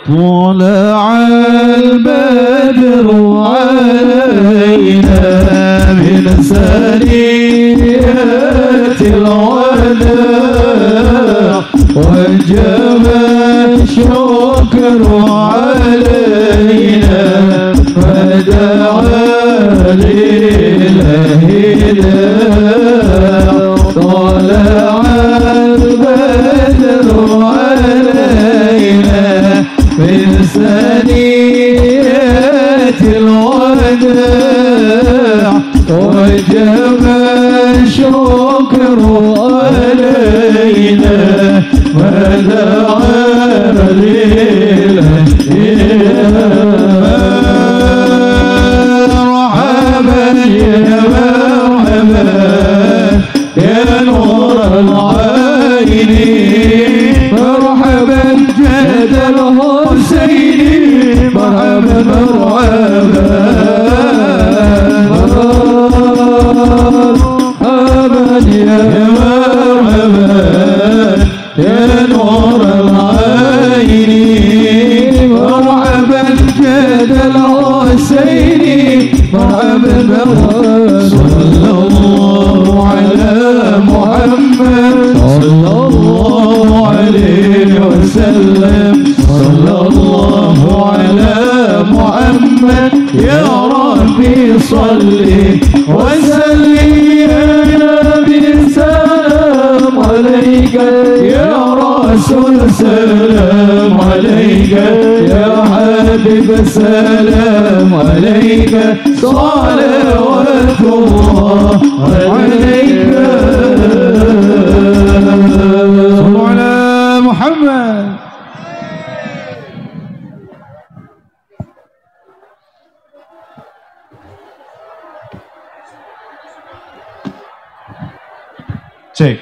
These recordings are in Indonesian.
طلع البدر علينا من ثنيات الوداع وجب الشكر علينا فدعا لله طلع البدر علينا من ثنيات الوداع وجب الشكر علينا ودعا لله مرحبا يا مرحبا يا نور العين مرحبا جد الحسين مرحبا مرحبا يا مرحبا يا نور العين مرحبا جد الحسين مرحبا صلى الله على محمد صلى الله عليه وسلم صلى الله على محمد يا ربي صل وسلم يا نبي سلام عليك يا رسول سلام عليك يا حبيب سلام عليك صلوات الله عليك صلوا على محمد. Cek.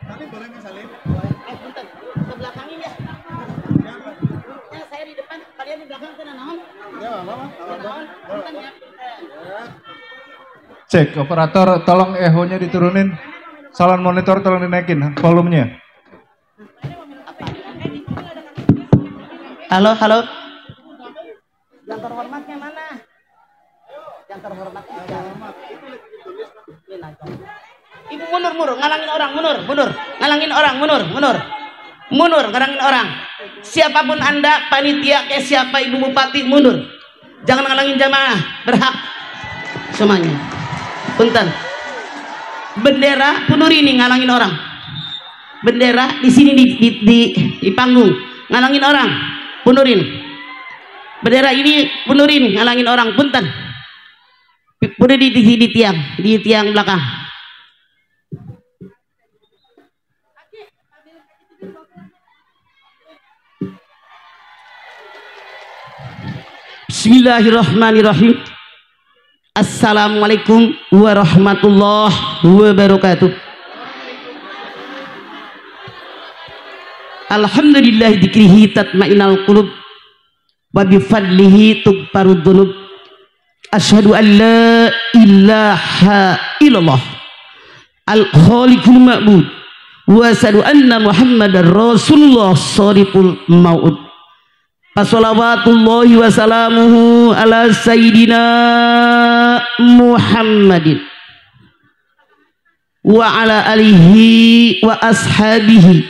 Tapi boleh misalnya punten ke belakangin ya. Ya saya di depan, kalian di belakang kena naon? Ya, apa? Punten ya. Cek operator, tolong echo-nya diturunin. Salon monitor tolong dinaikin volumenya. Halo, halo. Yang terhormatnya mana? Yang terhormat Ibu mundur, ngalangin orang, mundur, ngalangin orang, mundur, ngalangin orang. Siapapun Anda, panitia, kayak siapa Ibu Bupati, mundur. Jangan ngalangin jamaah, berhak semuanya. Punten. Bendera pundurin nih, ngalangin orang. Bendera di sini di panggung, ngalangin orang, pundurin. Bendera ini pundurin, ngalangin orang, punten. Udah di tiang belakang. Bismillahirrahmanirrahim. Assalamualaikum warahmatullahi wabarakatuh. Alhamdulillah dzikrihi tatma'innul qulub wa bi fadlihi tughfarud dzunub. Asyhadu an la ilaha illallah al-khaliqul ma'bud wa asyhadu anna muhammadar rasulullah shariqul mau'ud. Fasholawatullahi wa salamuhu ala sayyidina Muhammadin wa ala alihi wa ashabihi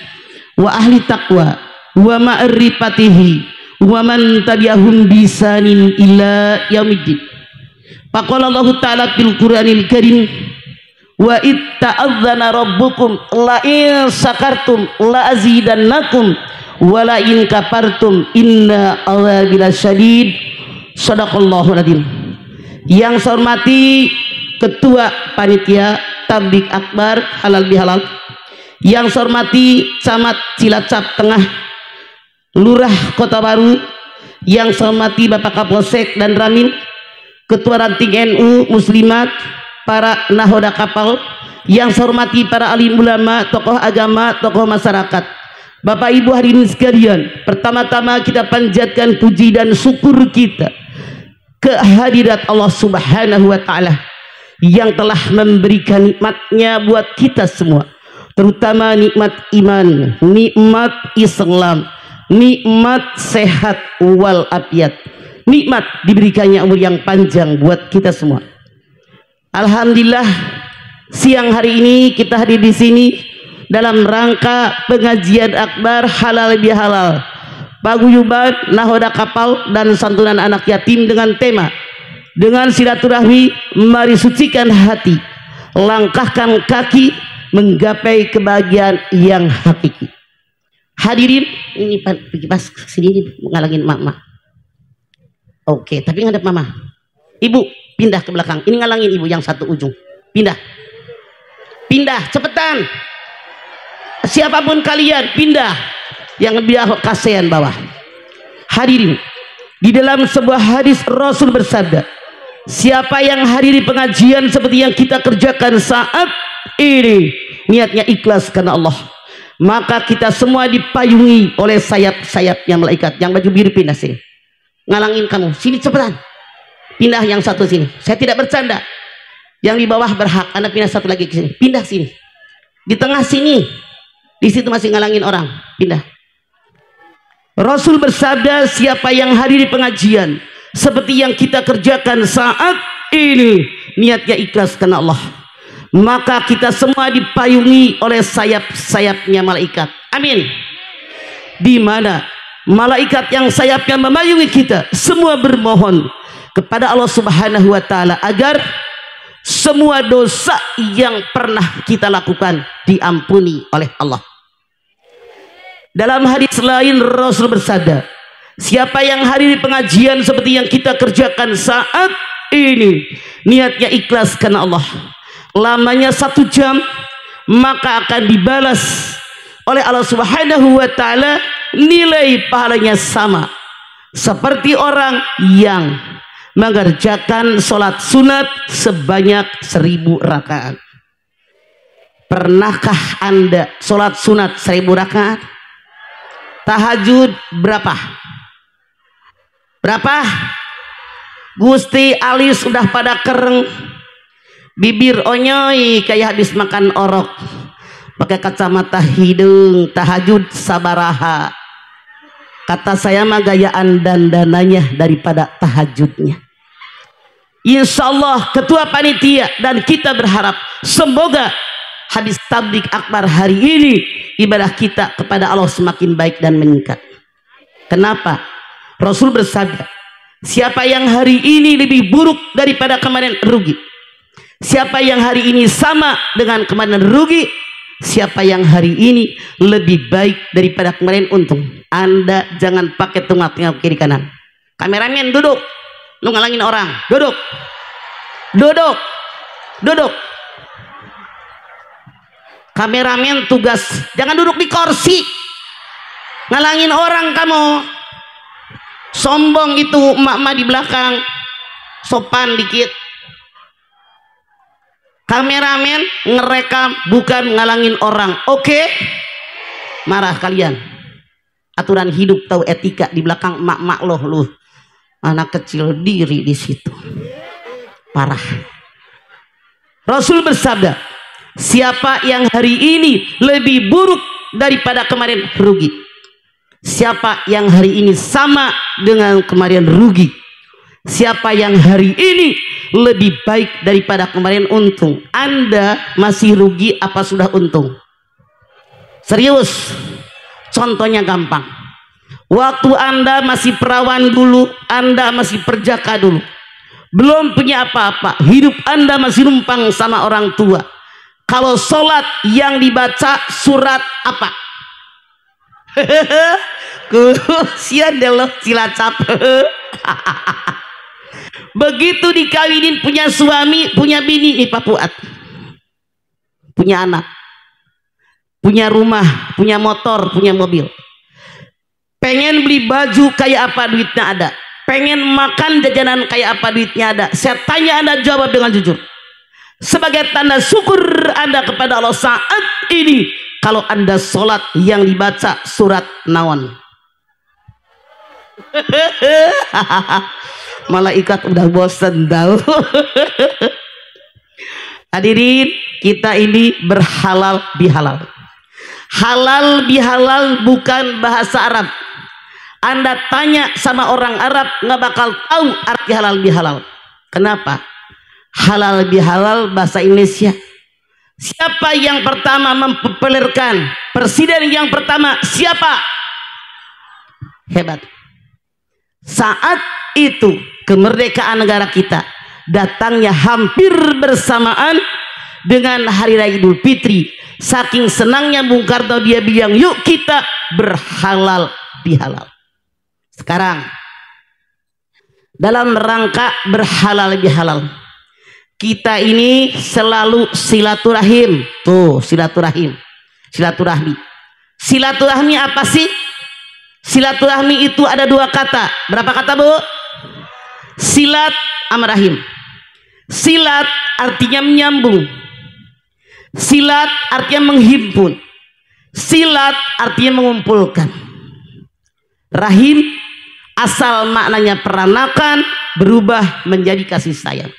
wa ahli taqwa wa ma'rifatihi wa man tabi'ahum bisanin ila yaumiddin. Faqala Allah ta'ala fil Qur'anil Karim wa itta'adzana rabbukum la in sakartum la azidannakum wa la in kafartum inna adzabi lasyadid. Shadaqallahul adzim. Yang saya hormati Ketua Panitia Tabligh Akbar Halal Bihalal, yang saya hormati Camat Cilacap Tengah, Lurah Kota Baru, yang saya hormati Bapak Kapolsek dan Ramin, Ketua Ranting NU Muslimat, para nahoda kapal, yang saya hormati para alim ulama, tokoh agama, tokoh masyarakat, Bapak Ibu hadirin sekalian. Pertama-tama kita panjatkan puji dan syukur kita kehadirat Allah Subhanahu wa Ta'ala yang telah memberikan nikmatnya buat kita semua, terutama nikmat iman, nikmat Islam, nikmat sehat wal afiat, nikmat diberikannya umur yang panjang buat kita semua. Alhamdulillah, siang hari ini kita hadir di sini dalam rangka pengajian akbar halal bihalal, paguyuban nahoda kapal dan santunan anak yatim dengan tema dengan silaturahmi mari sucikan hati, langkahkan kaki menggapai kebahagiaan yang hakiki. Hadirin, ini pas sini ngalangin mama. Oke, tapi ngadep mama. Ibu pindah ke belakang. Ini ngalangin ibu yang satu ujung. Pindah. Pindah, cepetan. Siapapun kalian, pindah. Yang biar kasihan bawah. Hadirin, di dalam sebuah hadis Rasul bersabda, siapa yang hadiri pengajian seperti yang kita kerjakan saat ini, niatnya ikhlas karena Allah, maka kita semua dipayungi oleh sayap-sayapnya malaikat. Yang baju biru pindah sini, ngalangin kamu sini cepetan. Pindah yang satu sini, saya tidak bercanda. Yang di bawah berhak, Anda pindah satu lagi ke sini, pindah sini. Di tengah sini, di situ masih ngalangin orang, pindah. Rasul bersabda, siapa yang hadiri pengajian seperti yang kita kerjakan saat ini, niatnya ikhlas karena Allah, maka kita semua dipayungi oleh sayap-sayapnya malaikat. Amin. Di mana malaikat yang sayapnya memayungi kita semua bermohon kepada Allah Subhanahu wa taala agar semua dosa yang pernah kita lakukan diampuni oleh Allah. Dalam hadis lain Rasul bersabda, siapa yang hadiri pengajian seperti yang kita kerjakan saat ini, niatnya ikhlas karena Allah, lamanya 1 jam, maka akan dibalas oleh Allah Subhanahu wa taala nilai pahalanya sama seperti orang yang mengerjakan sholat sunat sebanyak 1000 rakaat. Pernahkah Anda sholat sunat 1000 rakaat? Tahajud berapa? Berapa? Gusti alis sudah pada kereng, bibir onyoy kayak habis makan orok, pakai kacamata hidung. Tahajud sabaraha? Kata saya mah gayaan dandananya daripada tahajudnya. Insya Allah ketua panitia dan kita berharap semoga habis tablik akbar hari ini ibadah kita kepada Allah semakin baik dan meningkat. Kenapa? Rasul bersabda, siapa yang hari ini lebih buruk daripada kemarin rugi. Siapa yang hari ini sama dengan kemarin rugi. Siapa yang hari ini lebih baik daripada kemarin untung. Anda jangan pakai tengah-tengah kiri kanan. Kameramen duduk, lu ngalangin orang. Duduk, duduk, duduk. Kameramen tugas jangan duduk di kursi, ngalangin orang kamu. Sombong itu emak-emak di belakang, sopan dikit. Kameramen ngerekam bukan ngalangin orang. Oke? Marah kalian. Aturan hidup tahu etika di belakang emak-emak loh lu. Anak kecil diri di situ. Parah. Rasul bersabda, siapa yang hari ini lebih buruk daripada kemarin rugi. Siapa yang hari ini sama dengan kemarin rugi. Siapa yang hari ini lebih baik daripada kemarin untung. Anda masih rugi apa sudah untung? Serius. Contohnya gampang. Waktu Anda masih perawan dulu, Anda masih perjaka dulu, belum punya apa-apa, hidup Anda masih numpang sama orang tua. Kalau sholat yang dibaca surat apa? Kusian deh lo Cilacap. Begitu dikawinin punya suami, punya bini nih Pak Fuad, punya anak, punya rumah, punya motor, punya mobil, pengen beli baju kayak apa duitnya ada, pengen makan jajanan kayak apa duitnya ada. Saya tanya Anda jawab dengan jujur. Sebagai tanda syukur Anda kepada Allah saat ini, kalau Anda sholat yang dibaca surat naon? Malaikat udah bosan tahu. Hadirin, kita ini berhalal bihalal. Halal bihalal bukan bahasa Arab. Anda tanya sama orang Arab nggak bakal tahu arti halal bihalal. Kenapa? Halal bihalal bahasa Indonesia. Siapa yang pertama mempopulerkan? Presiden yang pertama siapa? Hebat. Saat itu kemerdekaan negara kita datangnya hampir bersamaan dengan Hari Raya Idul Fitri. Saking senangnya Bung Karno, dia bilang yuk kita berhalal bihalal. Sekarang dalam rangka berhalal bihalal, kita ini selalu silaturahim. Tuh, silaturahim, silaturahmi. Silaturahmi apa sih? Silaturahmi itu ada dua kata. Berapa kata, Bu? Silat sama rahim. Silat artinya menyambung, silat artinya menghimpun, silat artinya mengumpulkan. Rahim asal maknanya peranakan berubah menjadi kasih sayang.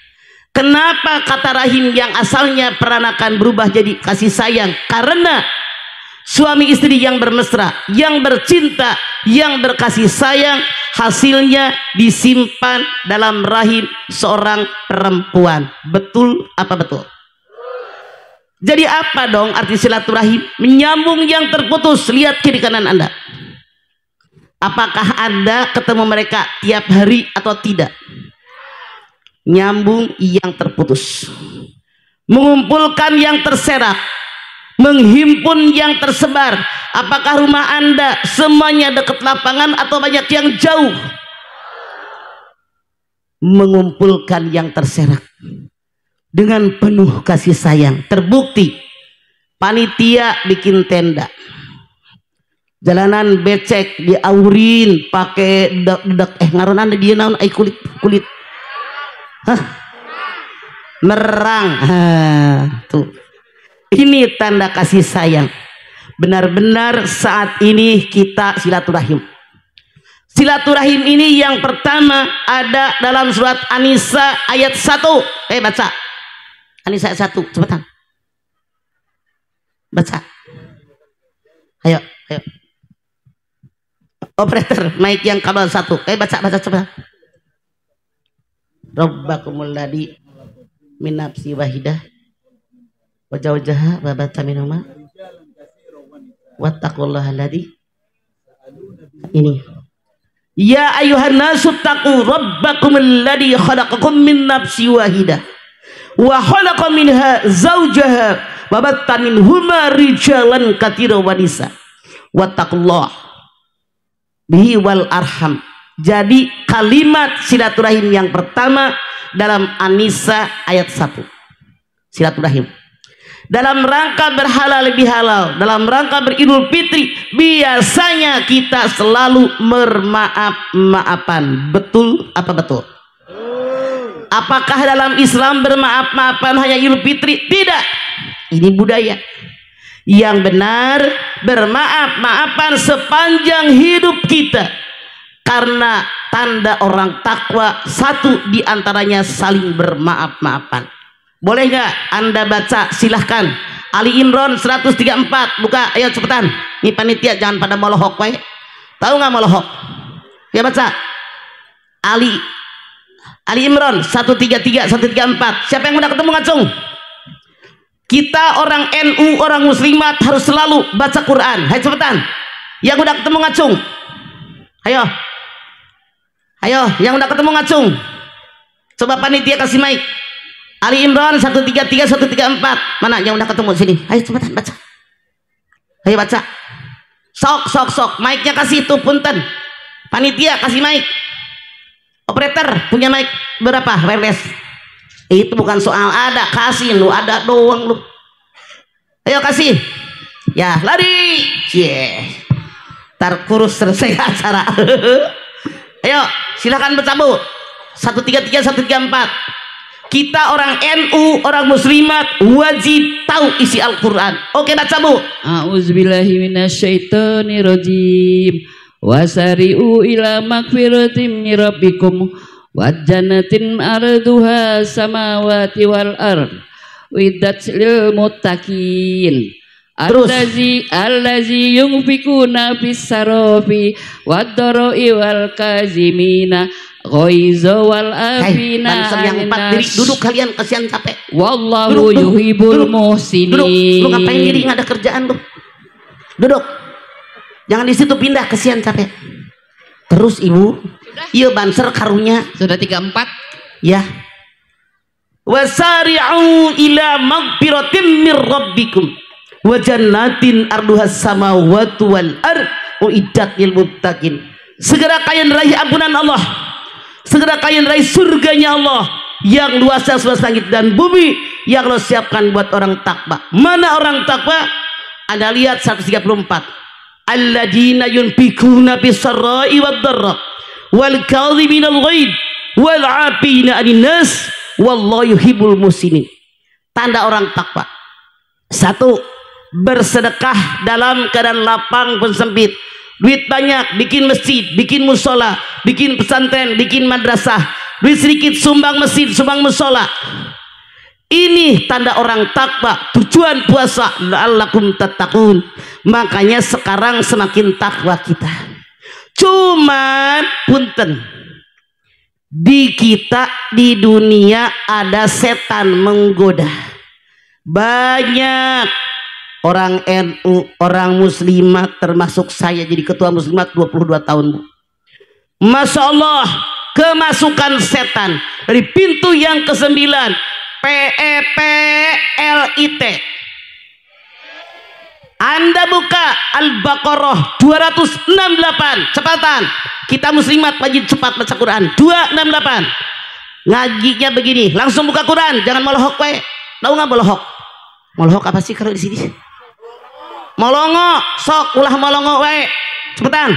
Kenapa kata rahim yang asalnya peranakan berubah jadi kasih sayang? Karena suami istri yang bermesra, yang bercinta, yang berkasih sayang, hasilnya disimpan dalam rahim seorang perempuan. Betul apa betul? Jadi apa dong arti silaturahim? Menyambung yang terputus. Lihat kiri kanan Anda. Apakah Anda ketemu mereka tiap hari atau tidak? Nyambung yang terputus. Mengumpulkan yang terserak, menghimpun yang tersebar. Apakah rumah Anda semuanya dekat lapangan atau banyak yang jauh? Mengumpulkan yang terserak dengan penuh kasih sayang. Terbukti panitia bikin tenda, jalanan becek diaurin pakai dedak ngaron Anda dia naon ai kulit merang. Tuh, ini tanda kasih sayang. Benar-benar saat ini kita silaturahim. Silaturahim ini yang pertama ada dalam surat An-Nisa ayat 1. Baca An-Nisa ayat 1, cepetan baca. Ayo operator mic yang kabel 1, baca cepetan. Rabbakumul ladzi min nafsi wahidah wajah-wajaha babata minuma wattaqullaha alladzi ini ya ayuhan nasu taqu rabbakumul ladzi khalaqakum min nafsi wahidah wa khalaqa minha zawjaha wa batta minhuma rijalan katsiran wa nisa wattaqullaha bihi wal arham. Jadi kalimat silaturahim yang pertama dalam An-Nisa ayat 1. Silaturahim dalam rangka berhalal bihalal, dalam rangka beridul fitri, biasanya kita selalu bermaaf-maafan. Betul apa betul? Apakah dalam Islam bermaaf-maafan hanya idul fitri? Tidak. Ini budaya. Yang benar bermaaf-maafan sepanjang hidup kita. Karena tanda orang takwa satu diantaranya saling bermaaf-maafan. Boleh nggak Anda baca? Silahkan. Ali Imran 134, buka, ayo cepetan. Ini panitia jangan pada molohok, wae. Tahu nggak molohok? Ya baca. Ali Imran 133, 134. Siapa yang udah ketemu ngacung? Kita orang NU, orang muslimat harus selalu baca Quran. Ayo cepetan. Yang udah ketemu ngacung. Ayo, yang udah ketemu ngacung. Coba panitia kasih mic. Ali Imran 133, 134. Mana yang udah ketemu sini? Ayo cepetan baca. Ayo baca. Sok. Mic-nya kasih itu punten. Panitia kasih mic. Operator punya mic berapa? Wireless. Itu bukan soal ada, kasih lu, ada doang lu. Ayo kasih. Ya, lari. Tar kurus selesai acara. Ayo, silakan baca, Bu. 133, 134. Kita orang NU, orang muslimat wajib tahu isi Al-Qur'an. Oke, baca, Bu. A'udzubillahi minasyaitonirrajim. Wasari'u ila magfiratin min rabbikum wa jannatin arduha samawati wal ard uiddat lil muttaqin. Terus. Allazi yunfikuna fis sarafi wad-dara'i wal kazimina ghaiza wal afina. Banser yang 4 diri, duduk kalian, kasihan capek. Wallahu yuhibbul muhsinin. Duduk. Lu ngapain diri, nggak ada kerjaan lu. Duduk. Jangan di situ, pindah, kasihan capek. Terus ibu, iya banser karunya. Sudah 34. Ya. Wasari'u ila magfiratim mir rabbikum wa jannatin arduhas samawati wal ard uiddat lil muttaqin. Segera kalian raih ampunan Allah, segera kalian raih surganya Allah yang luasnya seluas langit dan bumi, yang Allah siapkan buat orang takwa. Mana orang takwa? Anda lihat 134. Alladzina yunfikuna bis sarai wad dharra wal kadhimina al ghaid wal 'afina 'anil nas wallahu yuhibbul muhsinin. Tanda orang takwa: 1, bersedekah dalam keadaan lapang pun sempit. Duit banyak, bikin masjid, bikin musola, bikin pesantren, bikin madrasah. Duit sedikit, sumbang masjid, sumbang musola. Ini tanda orang takwa. Tujuan puasa la'allakum tattaqun. Makanya sekarang semakin takwa kita. Cuman punten, di kita di dunia ada setan menggoda. Banyak orang NU, orang muslimat, termasuk saya jadi ketua muslimat 22 tahun, Bu. Masya Allah, kemasukan setan dari pintu yang ke-9, PEPLIT. Anda buka Al-Baqarah 268, cepatan. Kita muslimat wajib cepat baca Quran. 268. Ngajinya begini, langsung buka Quran, jangan melohok we. Tahu nggak melohok? Melohok apa sih kalau di sini? Molongo, sok ulah molongo we. Cepetan.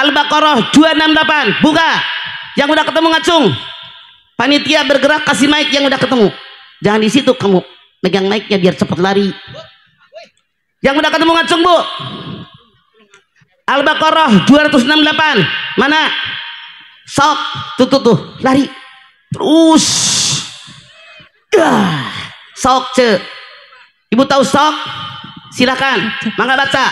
Al-Baqarah 268, buka. Yang udah ketemu ngacung. Panitia bergerak, kasih mic yang udah ketemu. Jangan di situ kamu megang mic-nya biar cepat lari. Yang udah ketemu ngacung, Bu. Al-Baqarah 268. Mana? Sok, tuh, lari. Terus. Sok, ce. Ibu tahu sok? Silakan, mangga baca.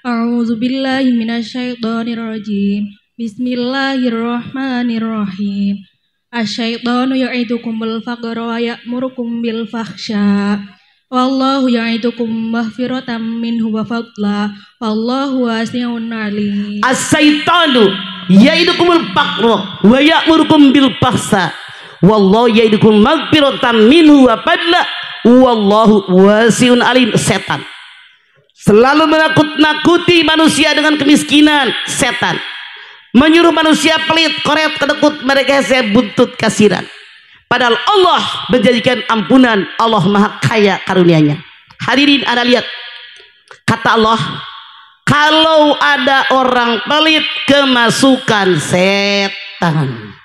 A'udzubillahi minasyaitonirrajim. Bismillahirrahmanirrahim. Asyaitonu ya'idukumul faqra wa ya'murukum bil fahsya. Wallahu ya'idukum maghfiratan minhu wa fadla. Wallahu wasi'un alim. Asyaitonu ya'idukumul faqra wa ya'murukum bil fahsya. Wallahu ya'idukum maghfiratan minhu wa fadla. Wallahu wasi'un alim. Setan selalu menakut-nakuti manusia dengan kemiskinan. Setan menyuruh manusia pelit, koret, kedekut, mereka saya buntut kasiran. Padahal Allah menjadikan ampunan. Allah maha kaya karunianya. Hadirin, Anda lihat kata Allah, kalau ada orang pelit, kemasukan setan.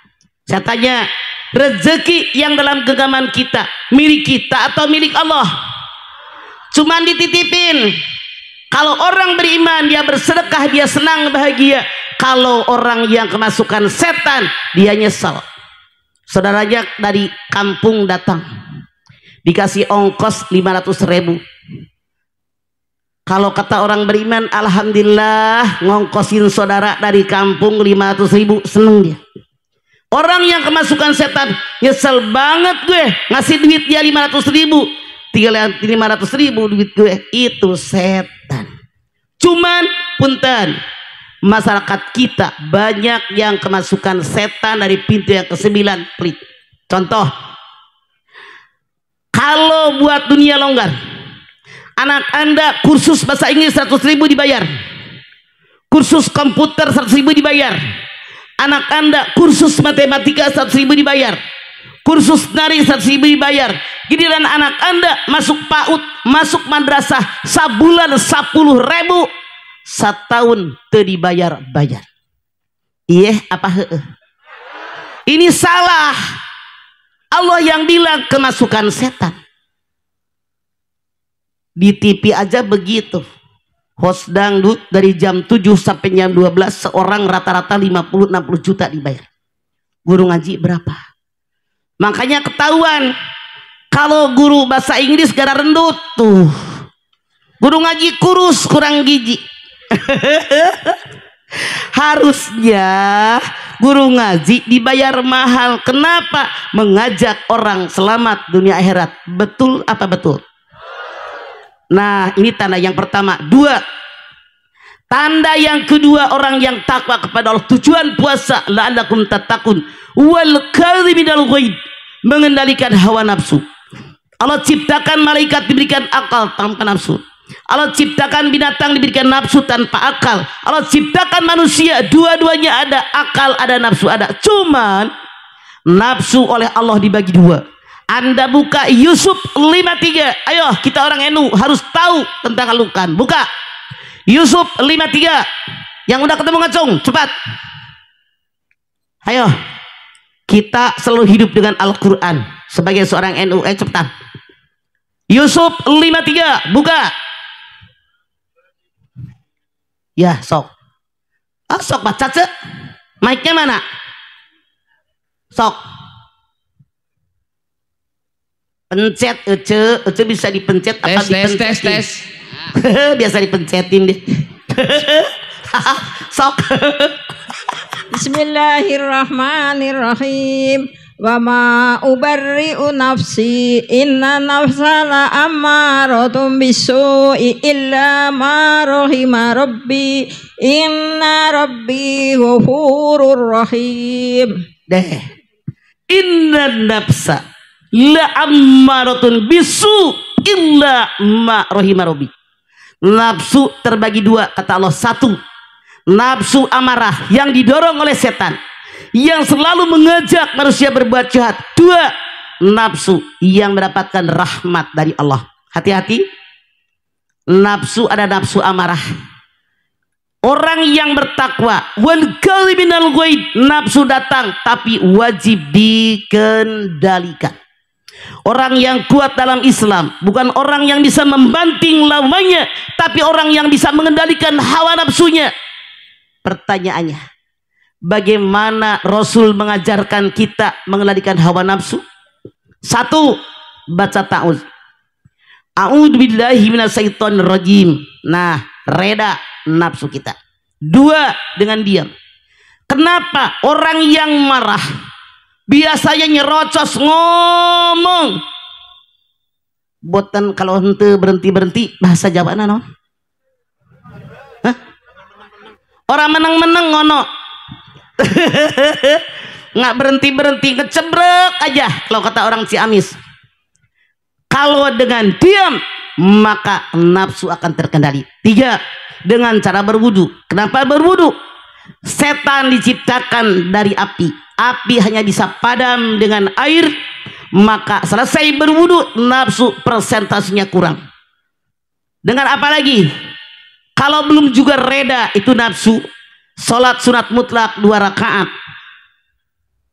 Saya tanya, rezeki yang dalam genggaman kita milik kita atau milik Allah? Cuman dititipin. Kalau orang beriman, dia bersedekah, dia senang, bahagia. Kalau orang yang kemasukan setan, dia nyesal. Saudaranya dari kampung datang, dikasih ongkos 500.000. Kalau kata orang beriman, alhamdulillah ngongkosin saudara dari kampung 500.000, seneng dia. Orang yang kemasukan setan, nyesel banget gue ngasih duit dia 500.000. 500.000 duit gue, itu setan. Cuman punten, masyarakat kita banyak yang kemasukan setan dari pintu yang ke-9, pelit. Contoh, kalau buat dunia longgar, anak Anda kursus bahasa Inggris 100.000 dibayar, kursus komputer 100.000 dibayar, anak Anda kursus matematika 100.000 dibayar, kursus nari 100.000 dibayar. Giliran anak Anda masuk PAUD, masuk madrasah, sabulan 10.000, setahun teu dibayar-bayar. Iya apa heeh? Ini salah. Allah yang bilang kemasukan setan. Di TV aja begitu. Host dangdut dari jam 7 sampai jam 12 seorang rata-rata 50-60 juta dibayar. Guru ngaji berapa? Makanya ketahuan kalau guru bahasa Inggris gara rendut tuh, Guru ngaji kurus kurang gizi. Harusnya guru ngaji dibayar mahal. Kenapa? Mengajak orang selamat dunia akhirat. Betul apa betul? Nah, ini tanda yang pertama. Dua, tanda yang kedua, orang yang takwa kepada Allah. Tujuan puasa la'allakum tattaqun wal kadhiminal ghaib, mengendalikan hawa nafsu. Allah ciptakan malaikat diberikan akal tanpa nafsu. Allah ciptakan binatang diberikan nafsu tanpa akal. Allah ciptakan manusia, dua-duanya ada, akal ada, nafsu ada. Cuman nafsu oleh Allah dibagi dua. Anda buka Yusuf 53. Ayo kita orang NU harus tahu tentang Al-Quran. Buka Yusuf 53. Yang udah ketemu ngacung, cepat. Ayo kita selalu hidup dengan Al-Quran sebagai seorang NU. Cepetan. Yusuf 53. Buka. Ya sok. Sok baca cek. Mic-nya mana? Sok. Pencet ece bisa dipencet apa dipencetin? Tes. Biasa dipencetin deh. Sok. Bismillahirrahmanirrahim. Wa ma ubarri'u nafsi inna nafsa la ammaratun bisu'i illa ma rahima rabbi inna rabbi ghafurur rahim. Deh. Inna nafsa la ammaratun bisu illa ma rahima rabbi. Nafsu terbagi dua kata Allah. Satu, nafsu amarah yang didorong oleh setan, yang selalu mengajak manusia berbuat jahat. Dua, nafsu yang mendapatkan rahmat dari Allah. Hati-hati, nafsu ada nafsu amarah. Orang yang bertakwa, wal kadhiminal ghaib, nafsu datang tapi wajib dikendalikan. Orang yang kuat dalam Islam bukan orang yang bisa membanting lawannya, tapi orang yang bisa mengendalikan hawa nafsunya. Pertanyaannya, bagaimana Rasul mengajarkan kita mengendalikan hawa nafsu? Satu, baca ta'awudz. A'udzubillahi minasyaitonirrajim. Nah, reda nafsu kita. Dua, dengan diam. Kenapa orang yang marah biasanya nyerocos ngomong? Boten kalau henteu berhenti bahasa Jawa non? Hah? Orang menang-menang ngono. Nggak berhenti ngecebrek aja kalau kata orang Ciamis. Kalau dengan diam maka nafsu akan terkendali. Tiga, dengan cara berwudu. Kenapa berwudu? Setan diciptakan dari api. Api hanya bisa padam dengan air. Maka selesai berwudu, nafsu persentasenya kurang. Dengan apa lagi? Kalau belum juga reda itu nafsu, sholat sunat mutlak 2 rakaat,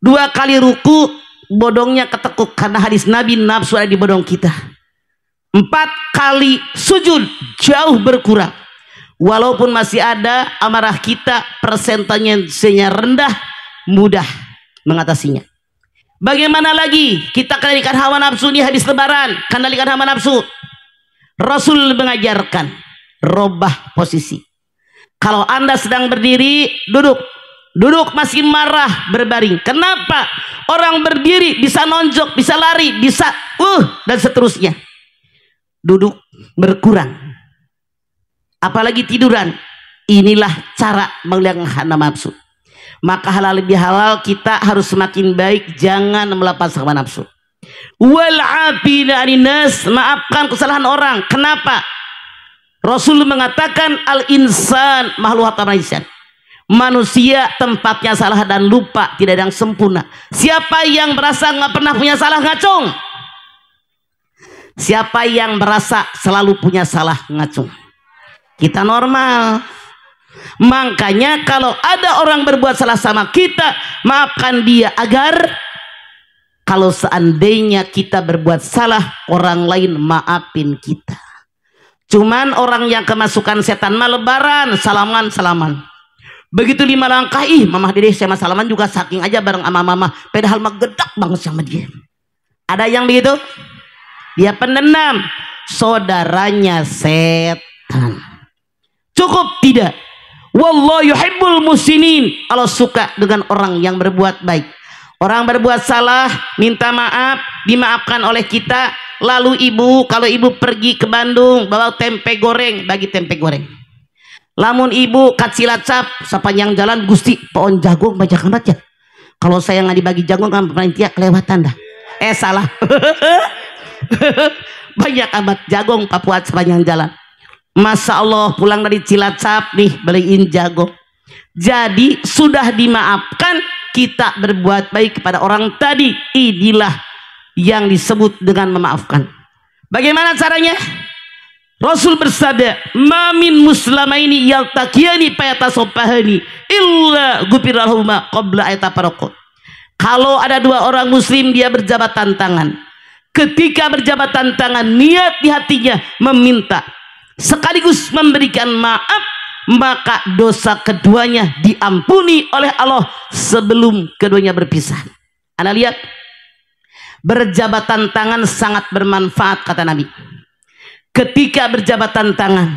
2 kali ruku, bodongnya ketekuk karena hadis Nabi, nafsu ada di bodong kita. 4 kali sujud, jauh berkurang. Walaupun masih ada amarah kita, persentasenya rendah, mudah mengatasinya. Bagaimana lagi kita kendalikan hawa nafsu ini habis lebaran? Kendalikan hawa nafsu. Rasul mengajarkan robah posisi. Kalau Anda sedang berdiri, duduk masih marah, berbaring. Kenapa? Orang berdiri bisa nonjok, bisa lari, bisa dan seterusnya. Duduk berkurang. Apalagi tiduran. Inilah cara menghilangkan hawa nafsu. Maka halal lebih halal, kita harus semakin baik, jangan melepas hawa nafsu. Wal afina 'anil nas, maafkan kesalahan orang. Kenapa? Rasul mengatakan al insan makhluk insan. Manusia tempatnya salah dan lupa, tidak ada yang sempurna. Siapa yang merasa nggak pernah punya salah ngacung? Siapa yang merasa selalu punya salah ngacung? Kita normal. Makanya kalau ada orang berbuat salah sama kita, maafkan dia, agar kalau seandainya kita berbuat salah, orang lain maafin kita. Cuman orang yang kemasukan setan mah lebaran salaman. Begitu 5 langkah, ih mamah dede sama salaman juga saking aja bareng sama mama, padahal mah gedak banget sama dia. Ada yang begitu? Dia pendendam. saudaranya setan. Cukup tidak? Wallahu yuhibbul muhsinin. Allah suka dengan orang yang berbuat baik. Orang berbuat salah, minta maaf, dimaafkan oleh kita. Lalu ibu, kalau ibu pergi ke Bandung bawa tempe goreng, bagi tempe goreng. Lamun ibu kat Cilacap sepanjang jalan Gusti pohon jagung banyak amat ya. Kalau saya nggak dibagi jagung kan panitia kelewatan dah. Salah. Banyak amat jagung Papua sepanjang jalan. Masya Allah pulang dari Cilacap nih beliin jagung. Jadi sudah dimaafkan, kita berbuat baik kepada orang tadi. Inilah yang disebut dengan memaafkan. Bagaimana caranya? Rasul bersabda, "Mamin muslamaini yaltaqiyani fayatasafahani illa ghufiralahuma qabla ayatafaraqu." Kalau ada dua orang muslim dia berjabatan tangan. Ketika berjabatan tangan niat di hatinya meminta sekaligus memberikan maaf, maka dosa keduanya diampuni oleh Allah sebelum keduanya berpisah. Anda lihat, berjabatan tangan sangat bermanfaat kata Nabi. Ketika berjabatan tangan,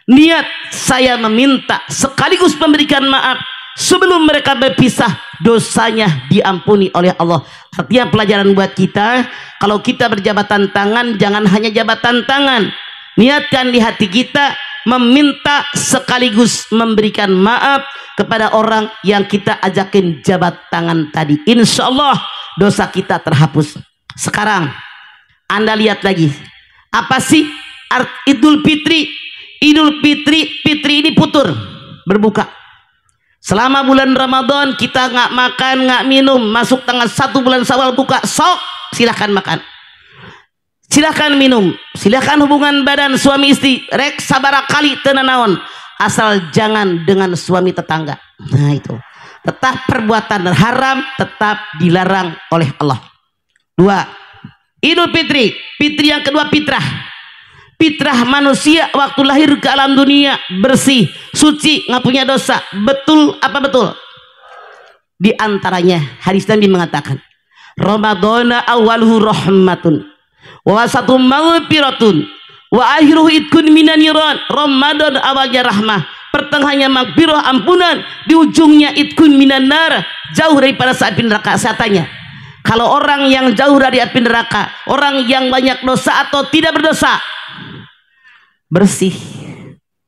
niat saya meminta sekaligus memberikan maaf sebelum mereka berpisah, dosanya diampuni oleh Allah. Artinya pelajaran buat kita, kalau kita berjabatan tangan jangan hanya jabatan tangan, niatkan di hati kita meminta sekaligus memberikan maaf kepada orang yang kita ajakin jabat tangan tadi. Insya Allah dosa kita terhapus. Sekarang Anda lihat lagi, apa sih Idul Fitri? Idul Fitri ini putur berbuka. Selama bulan Ramadan kita nggak makan nggak minum, masuk tanggal 1 bulan Syawal buka, sok silahkan makan, silahkan minum, silahkan hubungan badan suami istri, rek sabara kali tenanawan, asal jangan dengan suami tetangga. Nah itu tetap perbuatan haram, tetap dilarang oleh Allah. 2. Idul Fitri, Fitri yang kedua fitrah. Fitrah manusia waktu lahir ke alam dunia bersih, suci, nggak punya dosa. Betul apa betul? Di antaranya hadis Nabi mengatakan, Ramadana awwaluhu rahmatun wa wasatum maghfiratun wa akhiruhu idkun minan niran. Ramadan awalnya rahmah, pertengahannya maghfirah ampunan, di ujungnya idkun minan nar, jauh daripada api neraka. Saya tanya, kalau orang yang jauh dari api neraka, orang yang banyak dosa atau tidak berdosa? Bersih.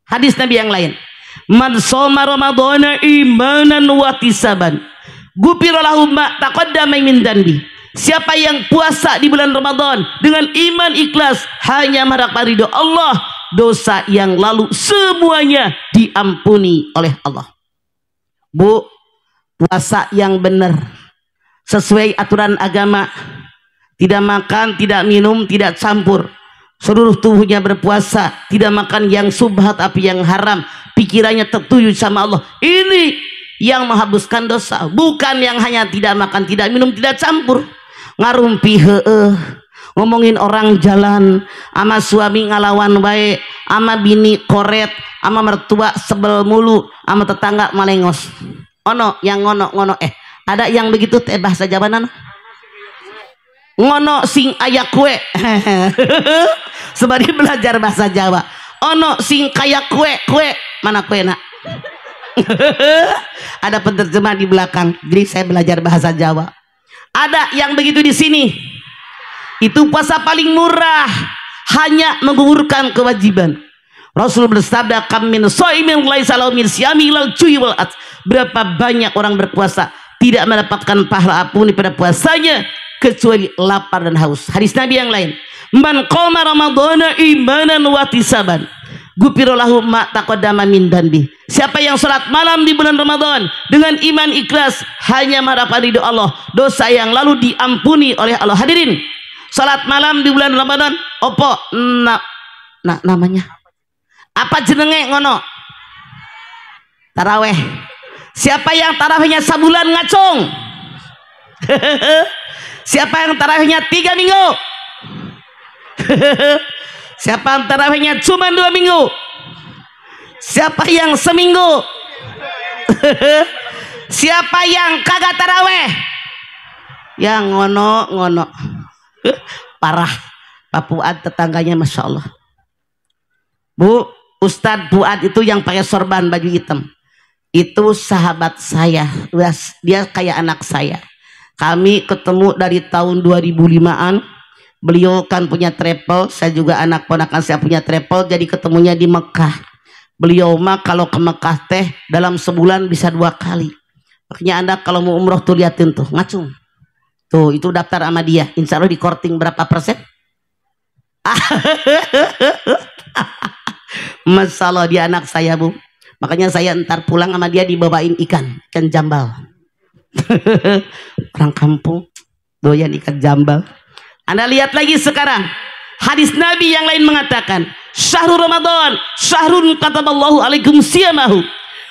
Hadis Nabi yang lain, man shoma ramadhana imanan wa ihtisaban ghufira lahu ma taqaddama min dzanbi. Siapa yang puasa di bulan Ramadan dengan iman ikhlas hanya mengharapkan ridho Allah, dosa yang lalu semuanya diampuni oleh Allah. Bu, puasa yang benar sesuai aturan agama, tidak makan, tidak minum, tidak campur, seluruh tubuhnya berpuasa, tidak makan yang subhat tapi yang haram, pikirannya tertuju sama Allah. Ini yang menghapuskan dosa, bukan yang hanya tidak makan, tidak minum, tidak campur, ngarumpi ngomongin orang jalan, ama suami ngalawan baik, ama bini koret, ama mertua sebel mulu, ama tetangga malengos. Ono yang ngono ada yang begitu teh bahasa Jawanan, ngono sing ayak kue. Sebari belajar bahasa Jawa, ono sing kayak kue mana kue nak. Ada penerjemah di belakang, jadi saya belajar bahasa Jawa. Ada yang begitu di sini. Itu puasa paling murah, hanya menggugurkan kewajiban. Rasul bersabda, kam min shaimin laisa lahu min siyami ilal ju'i wal at. Berapa banyak orang berpuasa tidak mendapatkan pahala apapun pada puasanya kecuali lapar dan haus. Hadis Nabi yang lain, man qama ramadhana imanan wa ihtisaban ghufira lahu ma taqaddama min dzanbi. Siapa yang salat malam di bulan Ramadan dengan iman ikhlas hanya mengharapkan ridho Allah, dosa yang lalu diampuni oleh Allah. Hadirin, salat malam di bulan Ramadan opo namanya apa jenenge ngono? Taraweh. Siapa yang tarawihnya sebulan ngacung? Siapa yang tarawihnya 3 minggu? Siapa yang tarawihnya cuma 2 minggu? Siapa yang seminggu? Siapa yang kagak taraweh? Yang ngono parah. Pak Fuad tetangganya Masya Allah. Bu, Ustadz Fuad itu yang pakai sorban baju hitam. Itu sahabat saya. Dia kayak anak saya. Kami ketemu dari tahun 2005-an. Beliau kan punya travel, saya juga anak ponakan saya punya travel, jadi ketemunya di Mekah. Beliau mah kalau ke Mekah teh dalam sebulan bisa 2 kali. Makanya Anda kalau mau umroh tuh liatin tuh, ngacung. Tuh itu daftar sama dia, insya Allah di korting berapa persen? Masalah dia anak saya Bu. Makanya saya ntar pulang sama dia dibawain ikan jambal. Orang kampung doyan ikan jambal. Anda lihat lagi sekarang hadis Nabi yang lain mengatakan syahrul Ramadan syahrun kataballahu alaikum siyamahu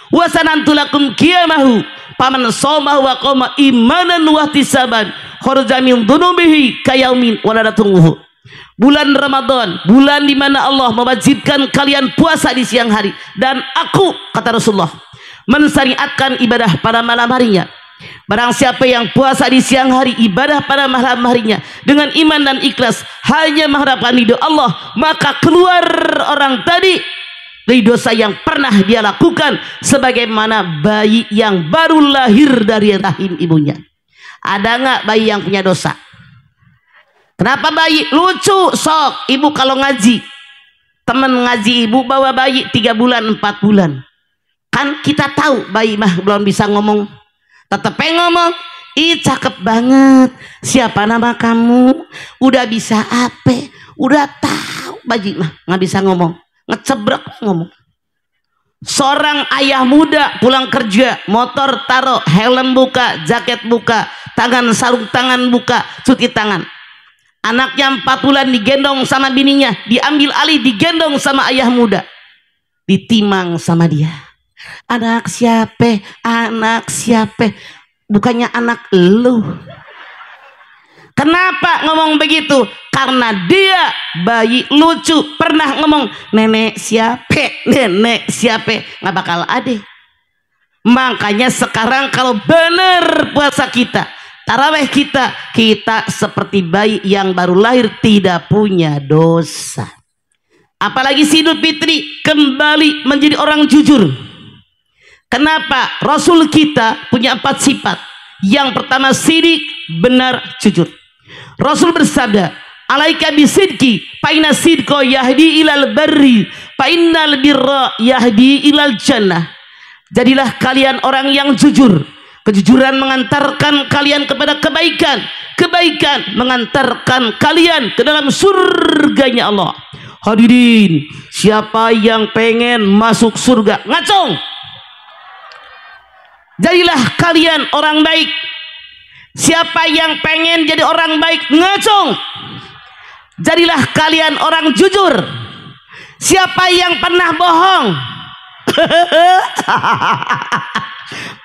wa sanantulakum qiyamahu paman shamahu wa qama imanan wa ihtisaban kharaja min dhunubihi kayaumin waladatuhu. Bulan Ramadan, bulan di mana Allah mewajibkan kalian puasa di siang hari, dan aku, kata Rasulullah, mensyariatkan ibadah pada malam harinya. Barang siapa yang puasa di siang hari, ibadah pada malam harinya dengan iman dan ikhlas, hanya mengharapkan ridho Allah, maka keluar orang tadi dari dosa yang pernah dia lakukan, sebagaimana bayi yang baru lahir dari rahim ibunya. Ada nggak bayi yang punya dosa? Kenapa bayi? Lucu sok. Ibu kalau ngaji, teman ngaji ibu bawa bayi 3 bulan 4 bulan, kan kita tahu bayi mah belum bisa ngomong, tetep ngomong, ih cakep banget, siapa nama kamu, udah bisa apa, udah tahu. Bayi mah nggak bisa ngomong, ngecebrek ngomong. Seorang ayah muda pulang kerja, motor taruh, helm buka, jaket buka, tangan sarung tangan buka, cuci tangan. Anaknya 4 bulan digendong sama bininya, diambil alih digendong sama ayah muda, ditimang sama dia. Anak siapa? Anak siapa? Bukannya anak lu. Kenapa ngomong begitu? Karena dia bayi lucu, pernah ngomong nenek siapa? Nenek siapa? Nggak bakal ada. Makanya sekarang kalau benar puasa kita, taraweh kita seperti bayi yang baru lahir, tidak punya dosa. Apalagi si Idul Fitri kembali menjadi orang jujur. Kenapa? Rasul kita punya 4 sifat. Yang pertama sidik, benar, jujur. Rasul bersabda, alaika bisidqi fa inna sidqa yahdi ilal barri fa innal birra yahdi ilal jannah. Jadilah kalian orang yang jujur. Kejujuran mengantarkan kalian kepada kebaikan, kebaikan mengantarkan kalian ke dalam surganya Allah. Hadirin, siapa yang pengen masuk surga? Ngacung. Jadilah kalian orang baik. Siapa yang pengen jadi orang baik? Ngacung. Jadilah kalian orang jujur. Siapa yang pernah bohong?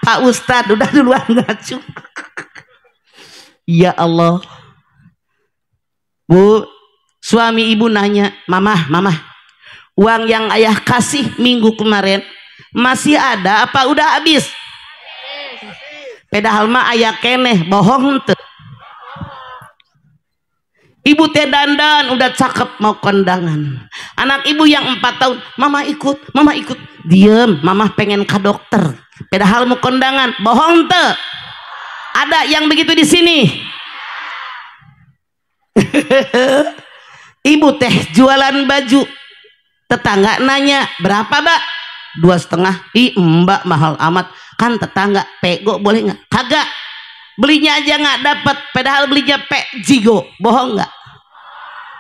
Pak Ustadz udah duluan ngacung. Ya Allah. Bu, suami ibu nanya, mama, uang yang ayah kasih minggu kemarin masih ada apa udah habis? Padahal mah ayah keneh, bohong tuh. Ibu teh dandan udah cakep mau kondangan. Anak ibu yang 4 tahun, mama ikut. Diem, mama pengen ke dokter. Padahal mau kondangan, bohong tuh. Ada yang begitu di sini? Ibu teh jualan baju. Tetangga nanya, berapa mbak? 2,5. Ih mbak mahal amat. Kan tetangga pego boleh nggak? Kagak. Belinya aja nggak dapat. Padahal belinya jigo. Bohong nggak?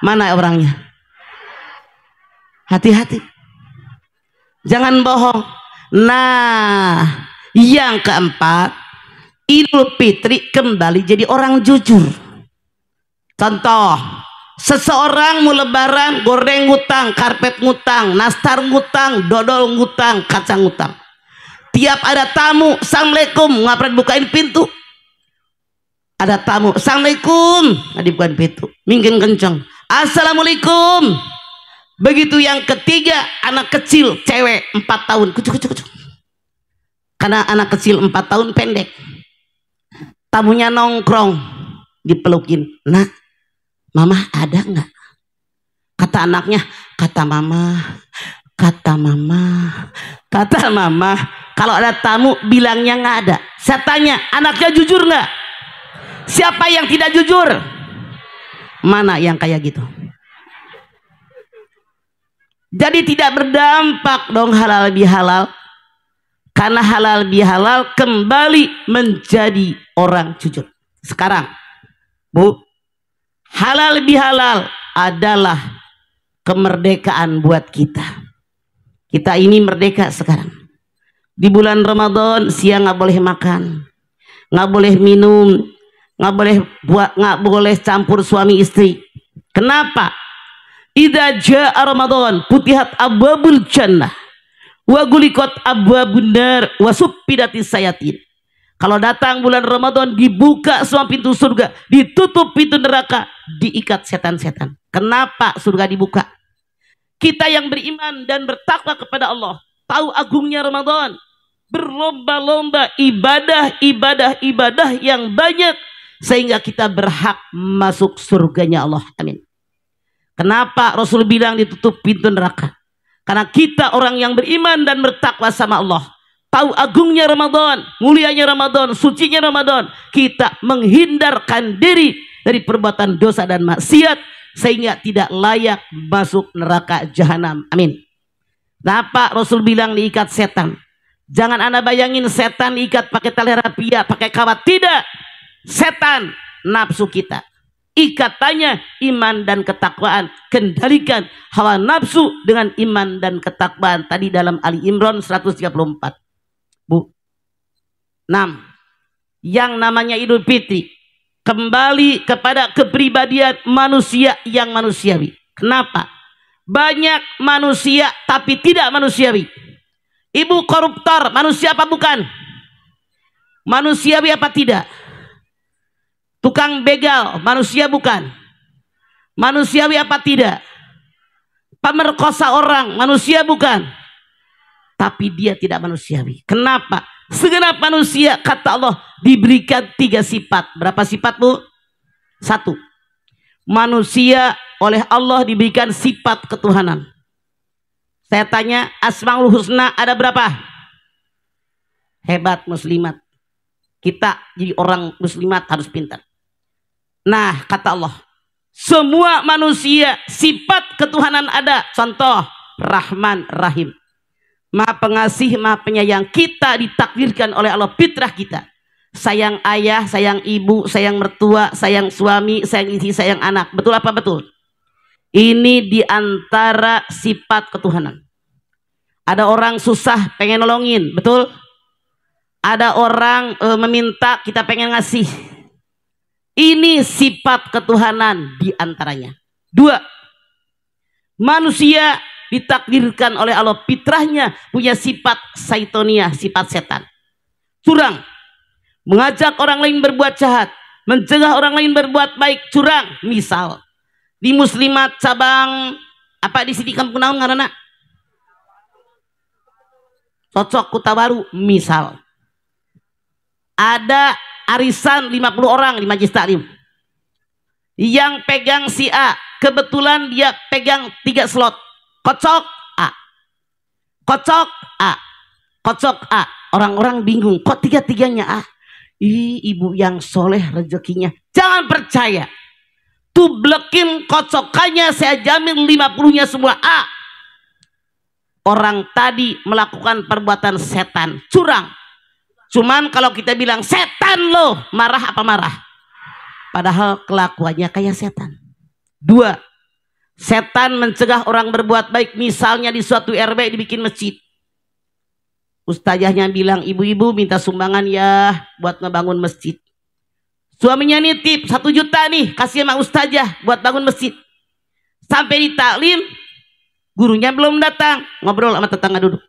Mana orangnya? Hati-hati. Jangan bohong. Nah, yang keempat, Idul Fitri kembali jadi orang jujur. Contoh, seseorang mau lebaran, goreng ngutang, karpet ngutang, nastar ngutang, dodol ngutang, kacang ngutang. Tiap ada tamu, assalamualaikum, ngapain bukain pintu? Ada tamu, assalamualaikum, nggak dibukain pintu, mungkin kenceng, assalamualaikum. Begitu yang ketiga, anak kecil, cewek 4 tahun, kucuk. Karena anak kecil 4 tahun pendek, tamunya nongkrong, dipelukin, nak, mama ada nggak? Kata anaknya, kata mama, kata mama, kata mama. Kalau ada tamu bilangnya nggak ada. Saya tanya, anaknya jujur nggak? Siapa yang tidak jujur? Mana yang kayak gitu? Jadi tidak berdampak dong halal bihalal. Karena halal bihalal kembali menjadi orang jujur. Sekarang, Bu, halal bihalal adalah kemerdekaan buat kita. Kita ini merdeka sekarang. Di bulan Ramadan siang nggak boleh makan, nggak boleh minum, nggak boleh campur suami istri. Kenapa? Idza jaa Ramadan putihat abwabul jannah wa guliqat abwabun nar wa suppidatis sayatin. Kalau datang bulan Ramadan dibuka semua pintu surga, ditutup pintu neraka, diikat setan-setan. Kenapa surga dibuka? Kita yang beriman dan bertakwa kepada Allah tahu agungnya Ramadan, berlomba-lomba ibadah yang banyak sehingga kita berhak masuk surganya Allah. Amin. Kenapa Rasul bilang ditutup pintu neraka? Karena kita orang yang beriman dan bertakwa sama Allah, tahu agungnya Ramadan, mulianya Ramadan, sucinya Ramadan, kita menghindarkan diri dari perbuatan dosa dan maksiat sehingga tidak layak masuk neraka jahanam. Amin. Kenapa Rasul bilang diikat setan? Jangan Anda bayangin setan diikat pakai tali rapia, pakai kawat. Tidak. Setan nafsu kita. Ikatannya iman dan ketakwaan. Kendalikan hawa nafsu dengan iman dan ketakwaan. Tadi dalam Ali Imran 134. Bu. 6. Yang namanya Idul Fitri kembali kepada kepribadian manusia yang manusiawi. Kenapa? Banyak manusia tapi tidak manusiawi. Ibu koruptor, manusia apa bukan? Manusiawi apa tidak? Tukang begal, manusia bukan? Manusiawi apa tidak? Pemerkosa orang, manusia bukan? Tapi dia tidak manusiawi. Kenapa? Segenap manusia, kata Allah, diberikan 3 sifat. Berapa sifat, Bu? 1. Manusia oleh Allah diberikan sifat ketuhanan. Saya tanya, Asmaul Husna ada berapa? Hebat muslimat. Kita jadi orang muslimat harus pintar. Nah, kata Allah, semua manusia sifat ketuhanan ada. Contoh, Rahman Rahim, Maha Pengasih, Maha Penyayang. Kita ditakdirkan oleh Allah, fitrah kita. Sayang ayah, sayang ibu, sayang mertua, sayang suami, sayang istri, sayang anak. Betul apa betul? Ini diantara sifat ketuhanan. Ada orang susah pengen nolongin, betul? Ada orang meminta, kita pengen ngasih. Ini sifat ketuhanan diantaranya. 2. Manusia ditakdirkan oleh Allah, fitrahnya punya sifat saitonia, sifat setan. Curang, mengajak orang lain berbuat jahat, mencegah orang lain berbuat baik, curang. Misal di Muslimat cabang apa di sini kampung naon ngaranna? Cocok Kuta Baru. Misal ada arisan 50 orang di Majelis Taklim. Yang pegang si A, kebetulan dia pegang 3 slot. Kocok A, kocok A, kocok A. Orang-orang bingung, kok 3-3-nya A? Ih, ibu yang soleh rezekinya. Jangan percaya. Tublekin kocokannya, saya jamin 50-nya semua A. Orang tadi melakukan perbuatan setan, curang. Cuman kalau kita bilang setan loh, marah apa marah? Padahal kelakuannya kayak setan. 2. Setan mencegah orang berbuat baik. Misalnya di suatu RW dibikin masjid. Ustazahnya bilang, ibu-ibu minta sumbangan ya buat ngebangun masjid. Suaminya nitip 1 juta nih, kasih sama ustazah buat bangun masjid. Sampai di taklim, gurunya belum datang. Ngobrol sama tetangga duduk.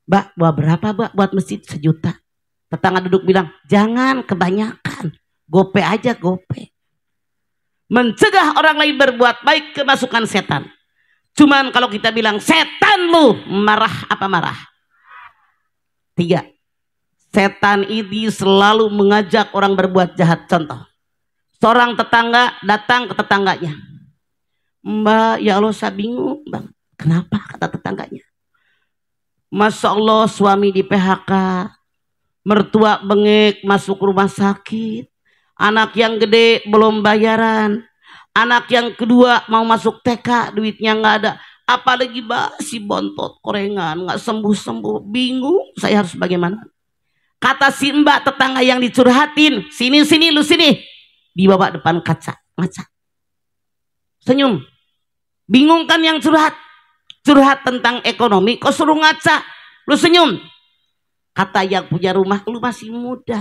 Mbak, buat berapa mbak buat masjid? 1 juta. Tetangga duduk bilang, jangan kebanyakan, gope aja gope. Mencegah orang lain berbuat baik, kemasukan setan. Cuman kalau kita bilang setan lu, marah apa marah? 3. Setan ini selalu mengajak orang berbuat jahat. Contoh, seorang tetangga datang ke tetangganya, Mbak, ya Allah saya bingung bang. Kenapa? Kata tetangganya. Masya Allah suami di PHK, mertua bengek masuk rumah sakit, anak yang gede belum bayaran, anak yang kedua mau masuk TK duitnya nggak ada, apalagi si bontot korengan nggak sembuh-sembuh, bingung saya harus bagaimana. Kata si mbak tetangga yang dicurhatin, sini lu sini, dibawa depan kaca, ngaca, senyum. Bingung kan yang curhat tentang ekonomi, kok suruh ngaca, lu senyum. Kata yang punya rumah, lu masih muda,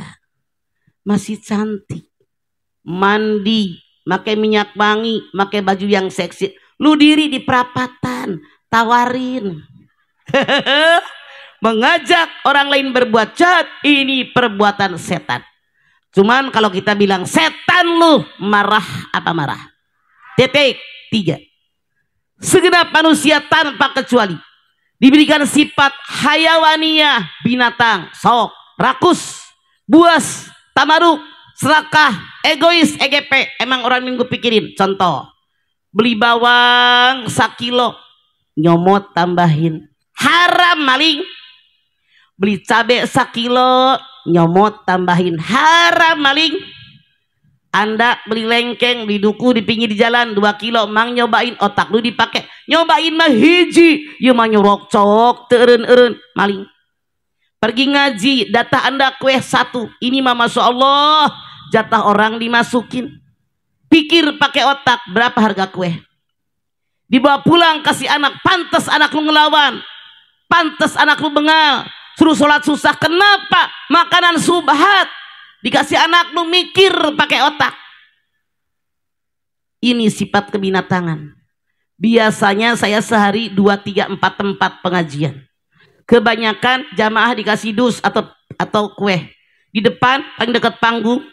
masih cantik, mandi, pakai minyak wangi, pakai baju yang seksi, lu diri di perapatan, tawarin. Mengajak orang lain berbuat jahat, ini perbuatan setan. Cuman kalau kita bilang setan lu, marah apa marah? Titik 3. Segenap manusia tanpa kecuali diberikan sifat hayawaniyah, binatang, sok, rakus, buas, tamaruk, serakah, egois, EGP. Emang orang minggu pikirin. Contoh, beli bawang 1 kilo, nyomot tambahin, haram maling. Beli cabai 1 kilo, nyomot tambahin, haram maling. Anda beli lengkeng, beli duku di pinggir jalan 2 kilo, mang nyobain, otak lu dipakai, nyobain mah hiji, ya mah nyorok cok, teureun-eureun, maling. Pergi ngaji, data Anda kue 1, ini mah masya Allah, jatah orang dimasukin. Pikir pakai otak, berapa harga kue? Dibawa pulang kasih anak, pantas anak lu ngelawan, pantas anak lu bengal, suruh sholat susah, kenapa? Makanan subhat. Dikasih anak lu mikir pakai otak. Ini sifat kebinatangan. Biasanya saya sehari 2, 3, 4 tempat pengajian. Kebanyakan jamaah dikasih dus atau kue. Di depan paling dekat panggung,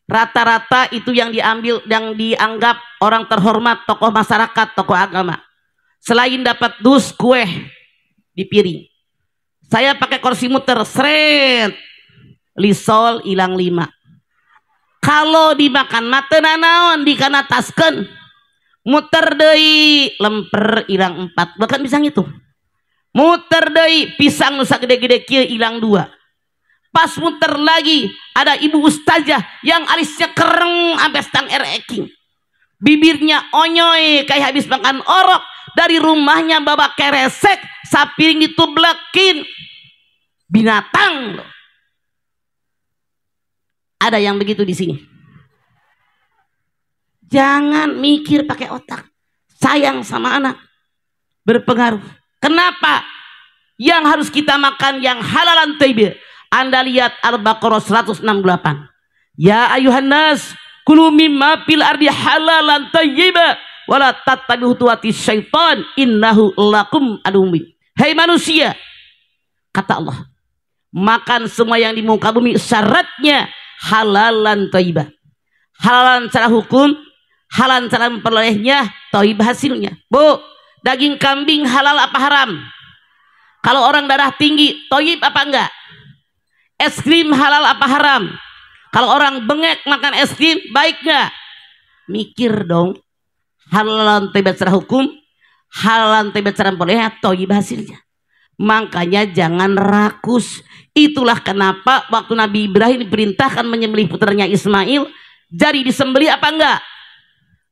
rata-rata itu yang diambil, yang dianggap orang terhormat, tokoh masyarakat, tokoh agama. Selain dapat dus, kue di piring. Saya pakai kursi muter, seret. Lisol ilang 5. Kalau dimakan mata nanaon dikanataskan, muter deui lemper ilang 4, bahkan bisa gitu. Muter deui pisang nusa gede-gede kieu ilang 2. Pas muter lagi ada ibu ustazah yang alisnya kereng sampai stang ereking, bibirnya onyoy kayak habis makan orok, dari rumahnya bawa keresek sapiring ditublekin. Binatang loh. Ada yang begitu di sini. Jangan mikir pakai otak. Sayang sama anak, berpengaruh. Kenapa? Yang harus kita makan yang halalan thayyib. Anda lihat Al-Baqarah 168. Ya ayuhan nas, kulu mimma fil ardi halalan thayyiba wala tattabi'u khutuwatis syaitan innahu lakum aduwwun. Hai manusia, kata Allah, makan semua yang di muka bumi, syaratnya halalan thayyibah. Halalan secara hukum, halal cara memperolehnya, thayyib hasilnya. Bu, daging kambing halal apa haram? Kalau orang darah tinggi, thayyib apa enggak? Es krim halal apa haram? Kalau orang bengek makan es krim, baik enggak? Mikir dong. Halalan thayyib secara hukum, halalan thayyib secara memperolehnya, thayyib hasilnya. Makanya jangan rakus. Itulah kenapa waktu Nabi Ibrahim diperintahkan menyembelih putranya Ismail, jadi disembelih apa enggak?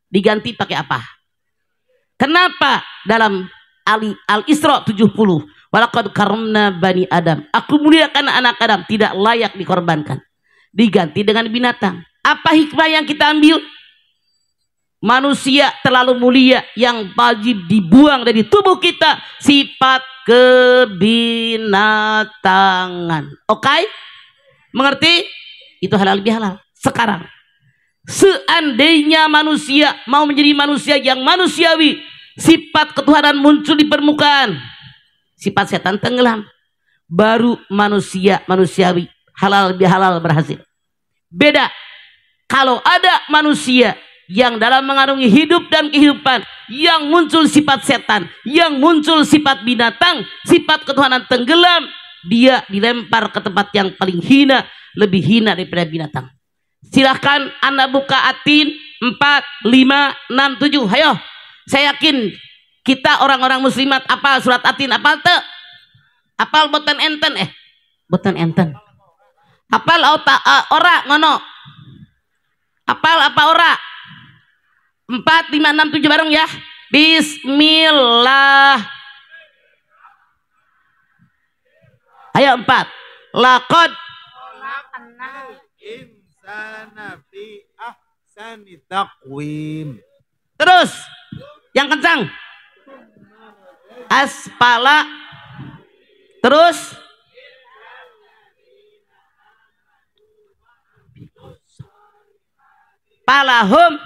Diganti pakai apa? Kenapa? Dalam Al-Isra 70, walaqad karramna bani Adam, aku muliakan anak Adam, tidak layak dikorbankan. Diganti dengan binatang. Apa hikmah yang kita ambil? Manusia terlalu mulia, yang wajib dibuang dari tubuh kita sifat kebinatangan. Oke? Mengerti? Itu halal bihalal. Sekarang seandainya manusia mau menjadi manusia yang manusiawi, sifat ketuhanan muncul di permukaan, sifat setan tenggelam, baru manusia manusiawi, halal bihalal berhasil. Beda kalau ada manusia yang dalam mengarungi hidup dan kehidupan yang muncul sifat setan, yang muncul sifat binatang, sifat ketuhanan tenggelam, dia dilempar ke tempat yang paling hina, lebih hina daripada binatang. Silahkan Anda buka Atin 4, 5, 6, 7. Hayo, Saya yakin kita orang-orang muslimat apal surat Atin, apal teu? Apal boten enten boten enten. Apal ora ngono. Apal apa ora? 4, 5, 6, 7 bareng ya. Bismillah. Ayo 4. Laqad insana fi ahsani taqwim. Terus yang kencang. Asfala. Terus palahum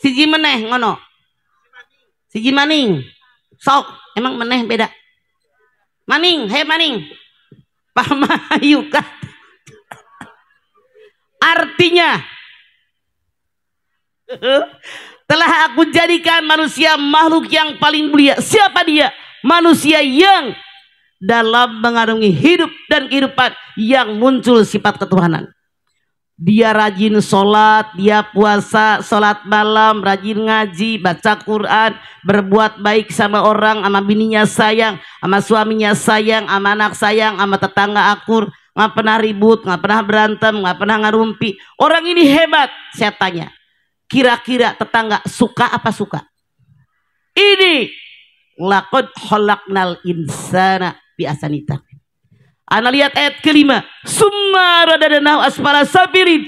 siji meneh ngono. Siji maning. Sok, emang meneh beda. Maning, hei maning. Pamayukat. Artinya telah aku jadikan manusia makhluk yang paling mulia. Siapa dia? Manusia yang dalam mengarungi hidup dan kehidupan yang muncul sifat ketuhanan. Dia rajin sholat, dia puasa, sholat malam, rajin ngaji, baca Quran, berbuat baik sama orang, sama bininya sayang, sama suaminya sayang, sama anak sayang, sama tetangga akur, nggak pernah ribut, nggak pernah berantem, nggak pernah ngarumpi. Orang ini hebat. Saya tanya, kira-kira tetangga suka apa suka? Ini laqad khalaqnal insana fi ahsani taqwim. Ana lihat ayat kelima. Summa radadnahu asfala safirin.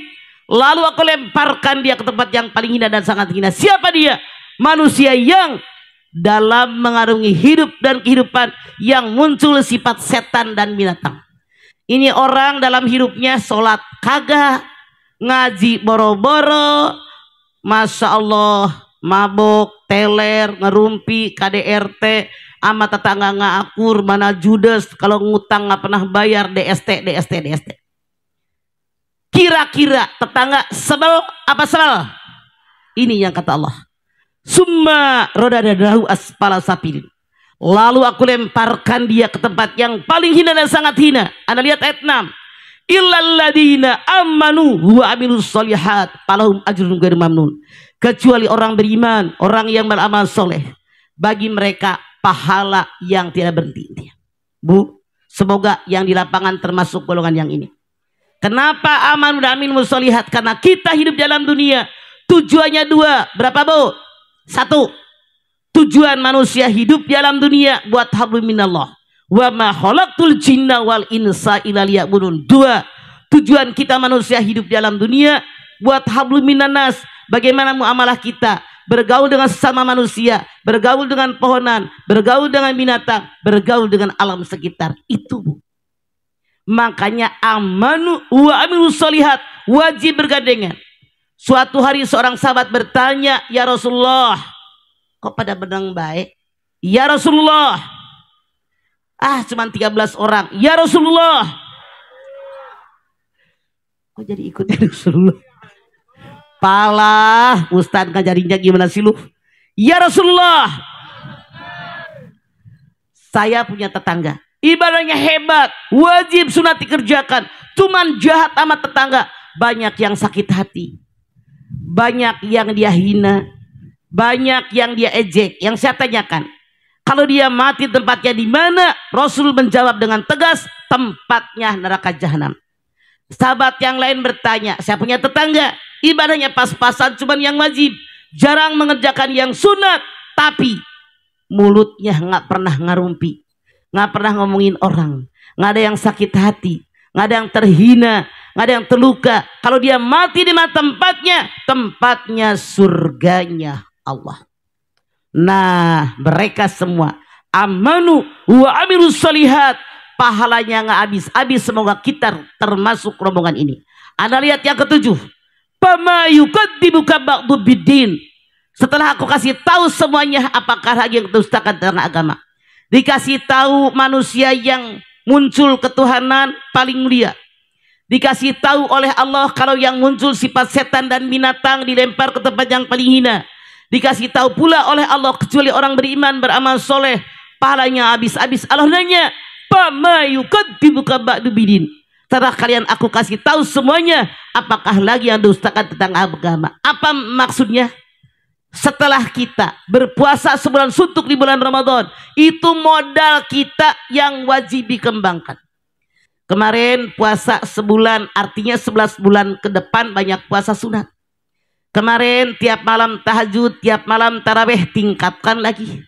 Lalu aku lemparkan dia ke tempat yang paling hina dan sangat hina. Siapa dia? Manusia yang dalam mengarungi hidup dan kehidupan yang muncul sifat setan dan binatang. Ini orang dalam hidupnya sholat kagak, ngaji boro-boro, masya Allah, mabok, teler, ngerumpi, KDRT, ama tetangga nggak akur, mana judes, kalau ngutang nggak pernah bayar, DST. Kira-kira tetangga sebel apa sebel? Ini yang kata Allah. Summa rodadadahu asfala safirin. Lalu aku lemparkan dia ke tempat yang paling hina dan sangat hina. Anda lihat ayat 6. Illal ladina amanu wa amilus solihat falahum ajrun ghairu mamnun. Kecuali orang beriman, orang yang beramal soleh, bagi mereka pahala yang tidak berhenti. Bu, semoga yang di lapangan termasuk golongan yang ini. Kenapa aman dan amin musolihat? Karena kita hidup dalam dunia tujuannya dua. Berapa bu? 1. Tujuan manusia hidup dalam dunia buat hablum minallah. Wa ma khalaqtul jinna wal insa illa liya'budun. 2. Tujuan kita manusia hidup dalam dunia buat hablum minannas. Bagaimana muamalah kita bergaul dengan sesama manusia, bergaul dengan pohonan, bergaul dengan binatang, bergaul dengan alam sekitar. Itu bu. Makanya amanu wa amilus solihat wajib bergandengan. Suatu hari seorang sahabat bertanya, ya Rasulullah, kok pada benang baik? Ya Rasulullah, cuman 13 orang. Ya Rasulullah, kok jadi ikut ya Rasulullah? Palah Ustaz ngajarinya gimana sih lu? Ya Rasulullah, saya punya tetangga, ibadahnya hebat, wajib sunat dikerjakan, cuman jahat sama tetangga. Banyak yang sakit hati, banyak yang dia hina, banyak yang dia ejek. Yang saya tanyakan, kalau dia mati tempatnya di mana? Rasul menjawab dengan tegas, tempatnya neraka jahanam. Sahabat yang lain bertanya, saya punya tetangga, ibadahnya pas-pasan, cuman yang wajib, jarang mengerjakan yang sunat, tapi mulutnya nggak pernah ngarumpi, nggak pernah ngomongin orang, nggak ada yang sakit hati, nggak ada yang terhina, nggak ada yang terluka. Kalau dia mati di mana tempatnya surganya Allah. Nah, mereka semua amanu wa amilus solihat, pahalanya nggak habis-habis. Semoga kita termasuk rombongan ini. Anda lihat yang ketujuh. Fama yukadzibuka ba'du biddin. Setelah aku kasih tahu semuanya, apakah lagi yang dustakan tentang agama? Dikasih tahu manusia yang muncul ketuhanan paling mulia. Dikasih tahu oleh Allah kalau yang muncul sifat setan dan binatang dilempar ke tempat yang paling hina. Dikasih tahu pula oleh Allah kecuali orang beriman beramal soleh pahalanya habis-habis. Allah nanya, fama yukadzibuka ba'du biddin. Setelah kalian aku kasih tahu semuanya, apakah lagi yang dustakan tentang agama? Apa maksudnya? setelah kita berpuasa sebulan suntuk di bulan Ramadan, itu modal kita yang wajib dikembangkan. Kemarin puasa sebulan, artinya 11 bulan ke depan banyak puasa sunat. Kemarin tiap malam tahajud, tiap malam tarawih, tingkatkan lagi.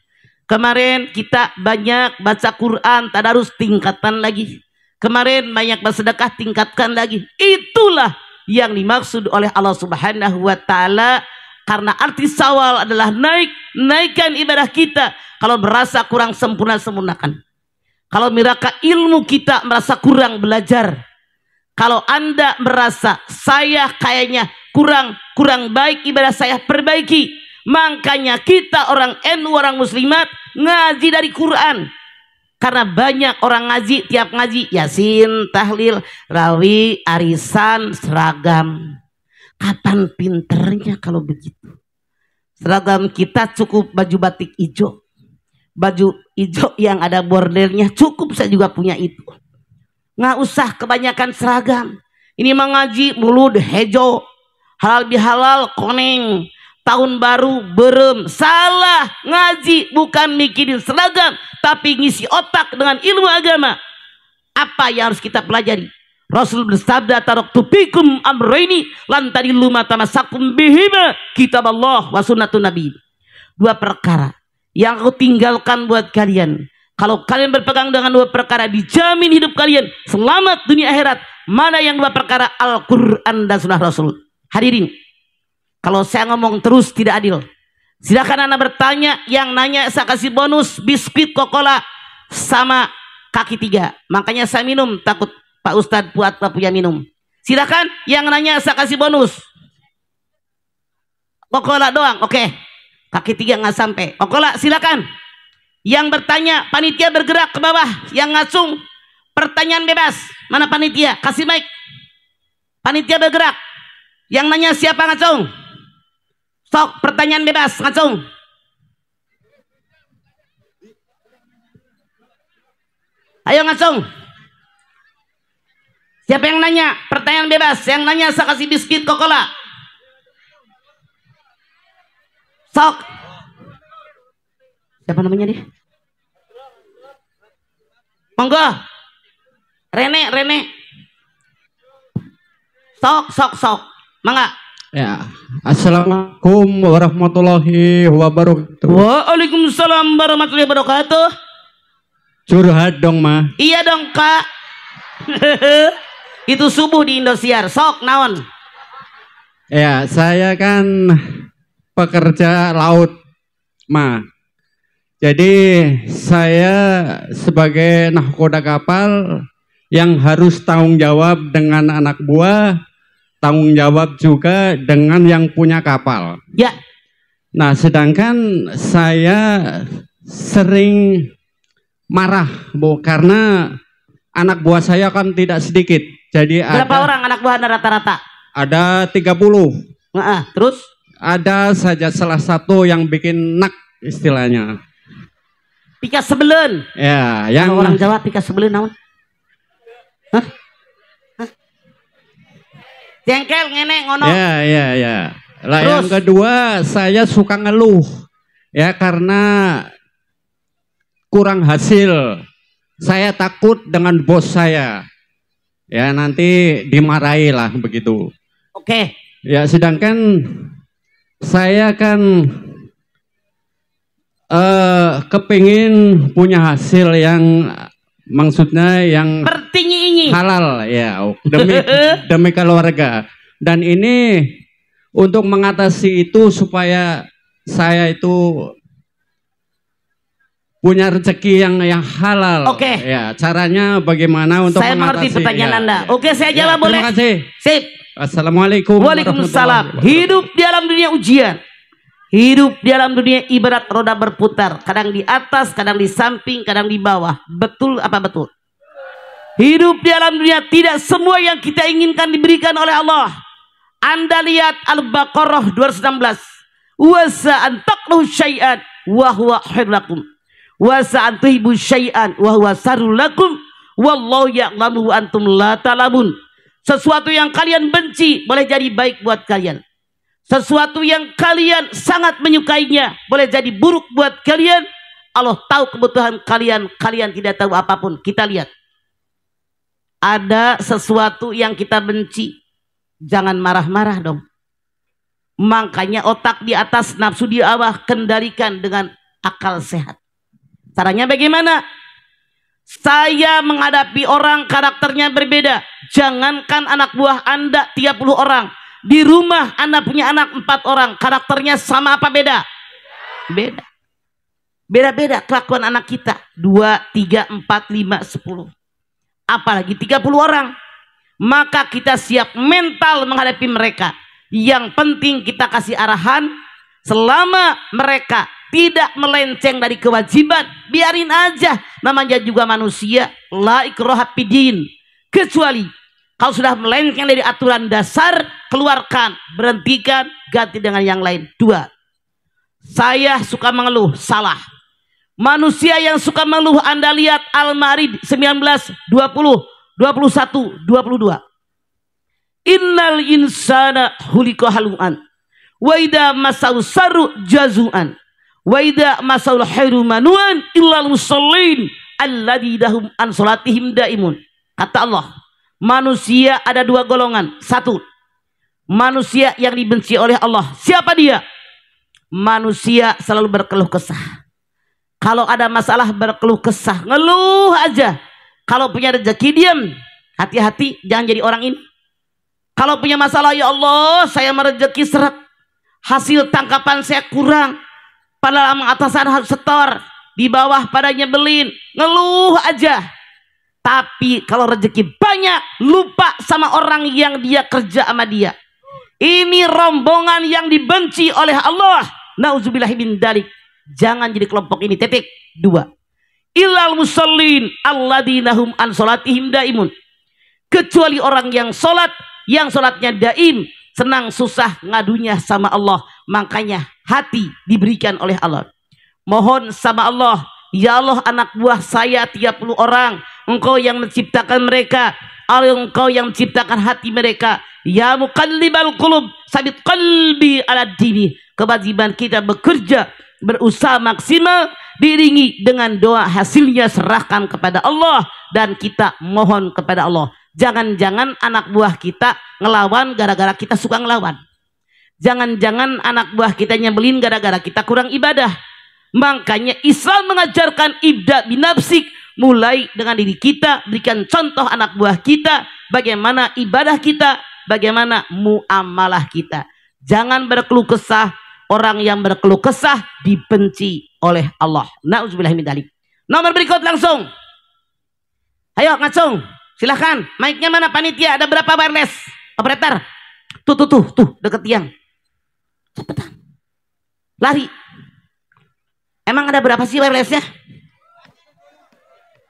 Kemarin kita banyak baca Quran, tadarus, tingkatkan lagi. Kemarin banyak bersedekah, tingkatkan lagi. Itulah yang dimaksud oleh Allah Subhanahu wa Ta'ala. Karena arti Syawal adalah naikkan ibadah kita. Kalau merasa kurang sempurna, sempurnakan. Kalau merasa ilmu kita merasa kurang, belajar. Kalau Anda merasa saya kayaknya kurang baik ibadah saya, perbaiki. Makanya kita orang NU, orang muslimat, ngaji dari Quran. Karena banyak orang ngaji, tiap ngaji Yasin, tahlil, rawi, arisan, seragam. Kapan pinternya kalau begitu? Seragam kita cukup baju batik hijau, baju hijau yang ada bordernya, cukup. Saya juga punya itu. Nggak usah kebanyakan seragam. Ini mengaji mulut hijau, halal bihalal, koneng, tahun baru berem. Salah, ngaji bukan mikirin seragam, tapi ngisi otak dengan ilmu agama. Apa yang harus kita pelajari? Rasul bersabda, taraktu fikum amrayni lan tadillu ma tamassakum bihima, kitab Allah wa sunnatun nabi. Dua perkara yang aku tinggalkan buat kalian. Kalau kalian berpegang dengan dua perkara, dijamin hidup kalian selamat dunia akhirat. Mana yang dua perkara? Al-Quran dan sunnah Rasul. Hadirin, kalau saya ngomong terus tidak adil. Silakan Anda bertanya, yang nanya saya kasih bonus biskuit Coca-Cola sama kaki 3. Makanya saya minum, takut Pak Ustadz buat punya minum. Silakan yang nanya saya kasih bonus. Coca-Cola doang, oke. Kaki 3 nggak sampai. Coca-Cola silakan. Yang bertanya, panitia bergerak ke bawah. Yang ngacung, pertanyaan bebas. Mana panitia? Kasih mic. Panitia bergerak. Yang nanya siapa ngacung? Sok, pertanyaan bebas, ngacung. Ayo ngacung. Siapa yang nanya? Pertanyaan bebas. Yang nanya saya kasih biskuit Coca-Cola. Sok. Siapa namanya dia? Monggo. Rene. Sok. Mangga. Ya. Assalamualaikum warahmatullahi wabarakatuh. Waalaikumsalam warahmatullahi wabarakatuh. Curhat dong, Ma. Iya dong, Kak. Itu subuh di Indosiar. Sok naon? Ya, saya kan pekerja laut, Ma. Jadi saya sebagai nahkoda kapal yang harus tanggung jawab dengan anak buah, tanggung jawab juga dengan yang punya kapal. Ya. Nah, sedangkan saya sering marah, Bu, karena anak buah saya kan tidak sedikit. Jadi berapa orang anak buah Anda rata-rata? Ada 30. Terus? Ada saja salah satu yang bikin nak istilahnya. Pika sebelen. Ya, yang kalau orang Jawa pika sebelen naon? Hah? Jengkel ngene ngono. Ya. Lah yang kedua, saya suka ngeluh. Ya, karena kurang hasil. Saya takut dengan bos saya. Ya, nanti dimarahi lah begitu. Oke. Ya, sedangkan saya kan kepingin punya hasil yang maksudnya yang halal ya, demi keluarga. Dan ini untuk mengatasi itu supaya saya itu punya rezeki yang halal. Oke. Ya, caranya bagaimana untuk saya mengerti pertanyaan Anda. Oke, saya jawab boleh? Terima kasih. Sip. Assalamualaikum. Waalaikumsalam. Hidup di alam dunia ujian. Hidup di alam dunia ibarat roda berputar. Kadang di atas, kadang di samping, kadang di bawah. Betul apa betul? Hidup di alam dunia tidak semua yang kita inginkan diberikan oleh Allah. Anda lihat Al-Baqarah 216. Wasa antaknu syai'an wa huwa khairul lakum. Wasa antuhibu syai'an wa huwa sarul lakum. Wallahu ya'lamu antum la ta'lamun. Sesuatu yang kalian benci boleh jadi baik buat kalian. sesuatu yang kalian sangat menyukainya boleh jadi buruk buat kalian. Allah tahu kebutuhan kalian, kalian tidak tahu apapun. Kita lihat, ada sesuatu yang kita benci, jangan marah-marah dong. Makanya otak di atas, nafsu di bawah, kendalikan dengan akal sehat. Caranya bagaimana? Saya menghadapi orang karakternya berbeda. Jangankan anak buah Anda 30 orang. Di rumah Anda punya anak 4 orang. Karakternya sama apa beda? Beda. Beda-beda kelakuan anak kita. 2, 3, 4, 5, 10. Apalagi 30 orang. Maka kita siap mental menghadapi mereka. Yang penting kita kasih arahan. Selama mereka tidak melenceng dari kewajiban, biarin aja, namanya juga manusia. La ikraha fiddin. Kecuali kalau sudah melenceng dari aturan dasar, keluarkan, berhentikan, ganti dengan yang lain. 2, saya suka mengeluh, salah. Manusia yang suka mengeluh, Anda lihat Al-Ma'arij 19, 20, 21, 22. Innal insana khuliqa halu'an wa idza masau sarru jazu'an wa idza masaul khairu manuan illal musallin alladzina an salatihim daimun. Kata Allah, manusia ada 2 golongan. 1, manusia yang dibenci oleh Allah. Siapa dia? Manusia selalu berkeluh kesah. Kalau ada masalah berkeluh kesah, ngeluh aja. Kalau punya rezeki diam. Hati-hati jangan jadi orang ini. Kalau punya masalah, ya Allah, saya merezeki seret, hasil tangkapan saya kurang, padahal atasan harus setor, di bawah pada nyebelin, ngeluh aja. Tapi kalau rezeki banyak, lupa sama orang yang dia kerja sama dia. Ini rombongan yang dibenci oleh Allah. Nauzubillahi min dzalik. Jangan jadi kelompok ini. Titik. 2, illal musallin alladzina hum an salatihim daimun. Kecuali orang yang sholat, yang sholatnya daim, senang susah ngadunya sama Allah. Makanya hati diberikan oleh Allah. Mohon sama Allah, ya Allah, anak buah saya 30 orang, Engkau yang menciptakan mereka, Engkau yang menciptakan hati mereka. Ya muqallibal qulub, sabit qalbi ala dini. Kewajiban kita bekerja, berusaha maksimal, diiringi dengan doa, hasilnya serahkan kepada Allah, dan kita mohon kepada Allah. Jangan-jangan anak buah kita ngelawan gara-gara kita suka ngelawan. Jangan-jangan anak buah kita nyebelin gara-gara kita kurang ibadah. Makanya Islam mengajarkan ibda binafsik, mulai dengan diri kita, berikan contoh anak buah kita, bagaimana ibadah kita, bagaimana muamalah kita. Jangan berkeluh kesah. Orang yang berkeluh kesah dibenci oleh Allah. Nauzubillah min dzalik. Nomor berikut langsung. Ayo ngacung. Silahkan, mic-nya mana panitia? Ada berapa wireless? Operator. Tuh, deket tiang. Cepetan. Lari. Emang ada berapa sih wirelessnya?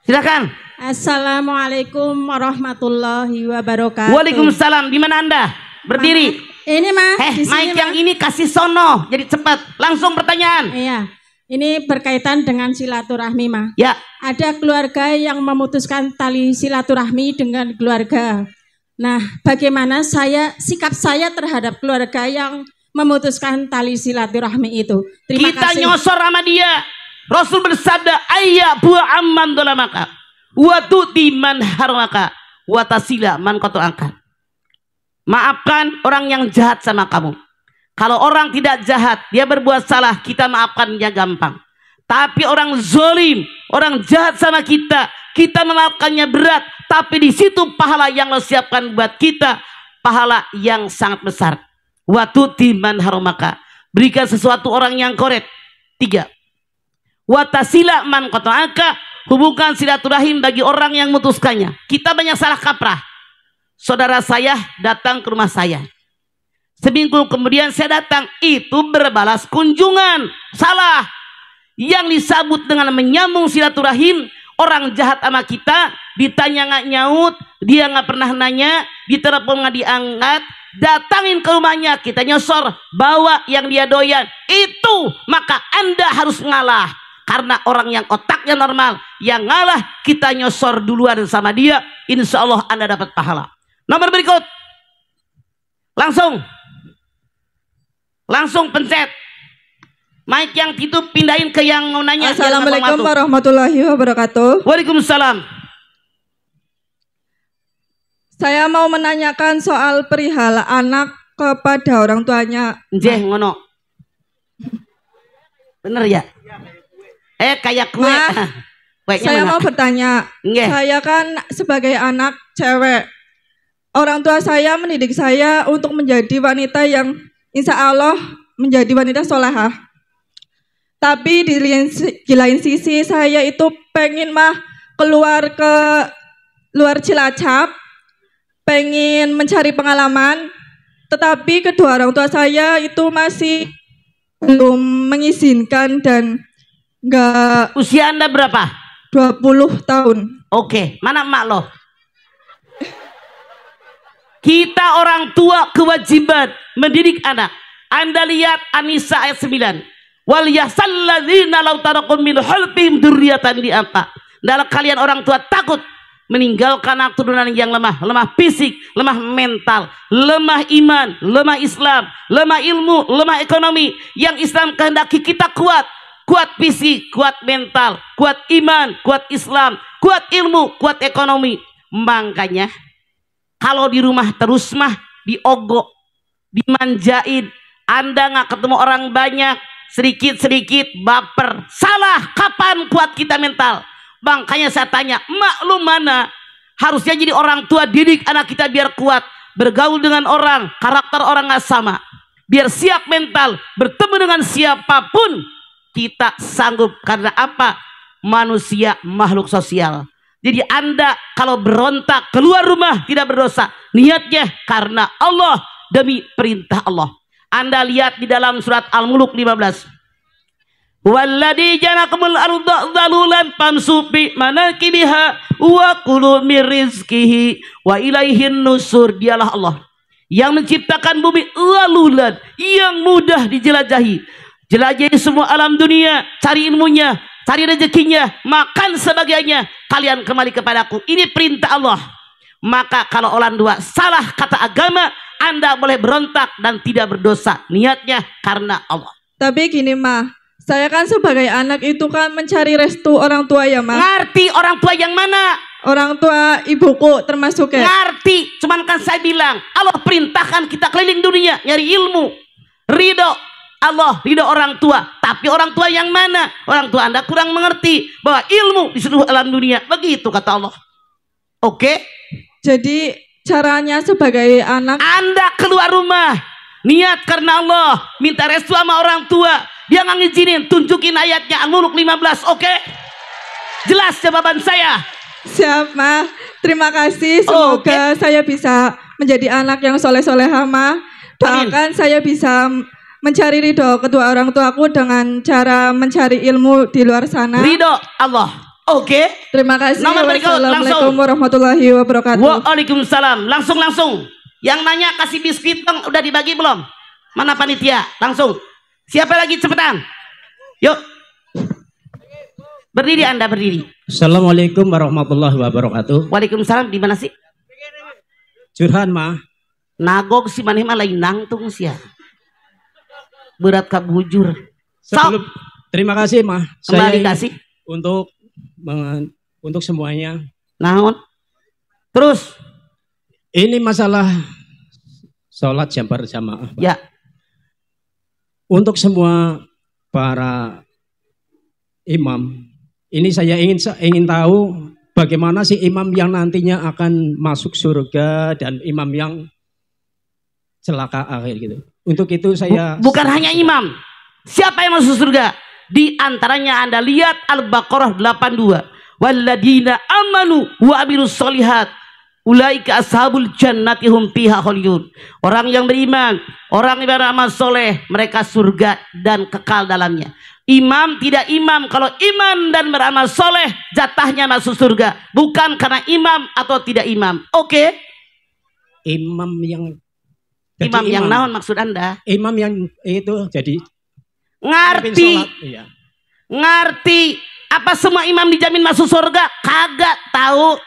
Silahkan. Assalamualaikum warahmatullahi wabarakatuh. Waalaikumsalam. Di mana Anda? Berdiri. Ini Mas. Mic yang ini kasih sono. Jadi cepat. Langsung pertanyaan. Iya. Ini berkaitan dengan silaturahmi, Ma. Ya. Ada keluarga yang memutuskan tali silaturahmi dengan keluarga. Nah, bagaimana sikap saya terhadap keluarga yang memutuskan tali silaturahmi itu? Terima Kita kasih. nyosor sama dia. Rasul bersabda, ayya bu'a amman dolamaka, wa tu'ti man harmaka, wa tasila man qata'aka. Maafkan orang yang jahat sama kamu. Kalau orang tidak jahat, dia berbuat salah, kita maafkannya gampang. Tapi orang zolim, orang jahat sama kita, kita memaafkannya berat. Tapi di situ pahala yang Allah siapkan buat kita, pahala yang sangat besar. Wa tu'ti man harmaka, berikan sesuatu orang yang koret. 3, wa tasila man qata'aka, hubungkan silaturahim bagi orang yang memutuskannya. Kita banyak salah kaprah. Saudara saya datang ke rumah saya, seminggu kemudian saya datang, itu berbalas kunjungan. Salah. Yang disambut dengan menyambung silaturahim, orang jahat sama kita, ditanya nggak nyaut, dia nggak pernah nanya, ditelepon nggak diangkat, datangin ke rumahnya, kita nyosor, bawa yang dia doyan, itu maka Anda harus ngalah. Karena orang yang otaknya normal, yang ngalah kita nyosor duluan sama dia, insya Allah Anda dapat pahala. Nomor berikut, langsung. Langsung pencet. Mic yang itu pindahin ke yang mau nanya. Assalamualaikum warahmatullahi wabarakatuh. Waalaikumsalam. Saya mau menanyakan soal perihal anak kepada orang tuanya. Njeh ngono. Bener ya? Kayak kue. Saya mau bertanya. Saya kan sebagai anak cewek. Orang tua saya mendidik saya untuk menjadi wanita yang insya Allah menjadi wanita solehah. Tapi di lain sisi saya itu pengen keluar ke luar Cilacap, pengen mencari pengalaman, tetapi kedua orang tua saya itu masih belum mengizinkan dan enggak. Usia Anda berapa? 20 tahun. Oke, mana emak lo? Kita orang tua kewajiban mendidik anak. Anda lihat An-Nisa ayat 9. Wal yasalladzina law tarakum min khalfihim dzurriyyatan di'aqa. Dalam kalian orang tua takut meninggalkan anak turunan yang lemah, lemah fisik, lemah mental, lemah iman, lemah Islam, lemah ilmu, lemah ekonomi. Yang Islam kehendaki kita kuat, kuat fisik, kuat mental, kuat iman, kuat Islam, kuat ilmu, kuat ekonomi. Makanya kalau di rumah terus diogok, dimanjain, Anda nggak ketemu orang banyak, sedikit-sedikit baper. Salah. Kapan kuat kita mental? Makanya saya tanya, maklum mana? Harusnya jadi orang tua didik anak kita biar kuat, bergaul dengan orang, karakter orang nggak sama, biar siap mental, bertemu dengan siapapun kita sanggup. Karena apa? Manusia makhluk sosial. Jadi Anda kalau berontak keluar rumah tidak berdosa, niatnya karena Allah, demi perintah Allah. Anda lihat di dalam surat Al-Mulk 15. Walladzi ja'alakumul arda dzalulan famshu fi manakibiha wa kulu mir rizqihi wa ilaihin nusur. Dialah Allah yang menciptakan bumi zalulan, yang mudah dijelajahi. Jelajahi semua alam dunia, cari ilmunya, cari rezekinya, makan sebagainya, kalian kembali kepadaku. Ini perintah Allah. Maka kalau orang dua salah kata agama, Anda boleh berontak dan tidak berdosa, niatnya karena Allah. Tapi gini saya kan sebagai anak itu kan mencari restu orang tua ya Ngerti orang tua yang mana? Orang tua ibuku termasuk ya. Ngerti, cuman kan saya bilang Allah perintahkan kita keliling dunia nyari ilmu, ridho Allah, ridho orang tua. Tapi orang tua yang mana? Orang tua Anda kurang mengerti bahwa ilmu di seluruh alam dunia. Begitu kata Allah. Oke? Jadi caranya sebagai anak, Anda keluar rumah niat karena Allah, minta restu sama orang tua, dia nggak ngizinin, tunjukin ayatnya Al-Mulk 15. Oke? Jelas jawaban saya? Siap terima kasih, semoga saya bisa menjadi anak yang soleh-solehah Doakan saya bisa mencari ridho kedua orang tuaku dengan cara mencari ilmu di luar sana. Ridho Allah. Oke. Terima kasih. Nomor berikut Assalamualaikum warahmatullahi wabarakatuh. Waalaikumsalam. Langsung. Yang nanya kasih biskuit dong, udah dibagi belum? Mana panitia? Langsung. Siapa lagi cepetan? Yuk. Berdiri Anda, berdiri. Assalamualaikum warahmatullahi wabarakatuh. Waalaikumsalam. Di mana sih? Curhan Nagog si maneh mah lain nangtung sia. Berat ka bujur. Terima kasih Kembali dikasih untuk semuanya. Naon? Terus ini masalah sholat jam berjamaah. Ya. Untuk semua para imam, ini saya ingin tahu bagaimana sih imam yang nantinya akan masuk surga dan imam yang celaka akhir gitu. Untuk itu saya bukan hanya imam. Siapa yang masuk surga? Di antaranya Anda lihat Al-Baqarah 82. Walladzina amanu wa amilus solihat ulaika ashabul jannati hum fiha khalidun. Orang yang beriman, orang yang beramal soleh, mereka surga dan kekal dalamnya. Imam tidak imam, kalau iman dan beramal soleh jatahnya masuk surga, bukan karena imam atau tidak imam. Oke? Imam yang naon maksud Anda? Imam yang itu jadi ngerti. Iya. Ngerti. Apa semua imam dijamin masuk surga? Kagak tahu.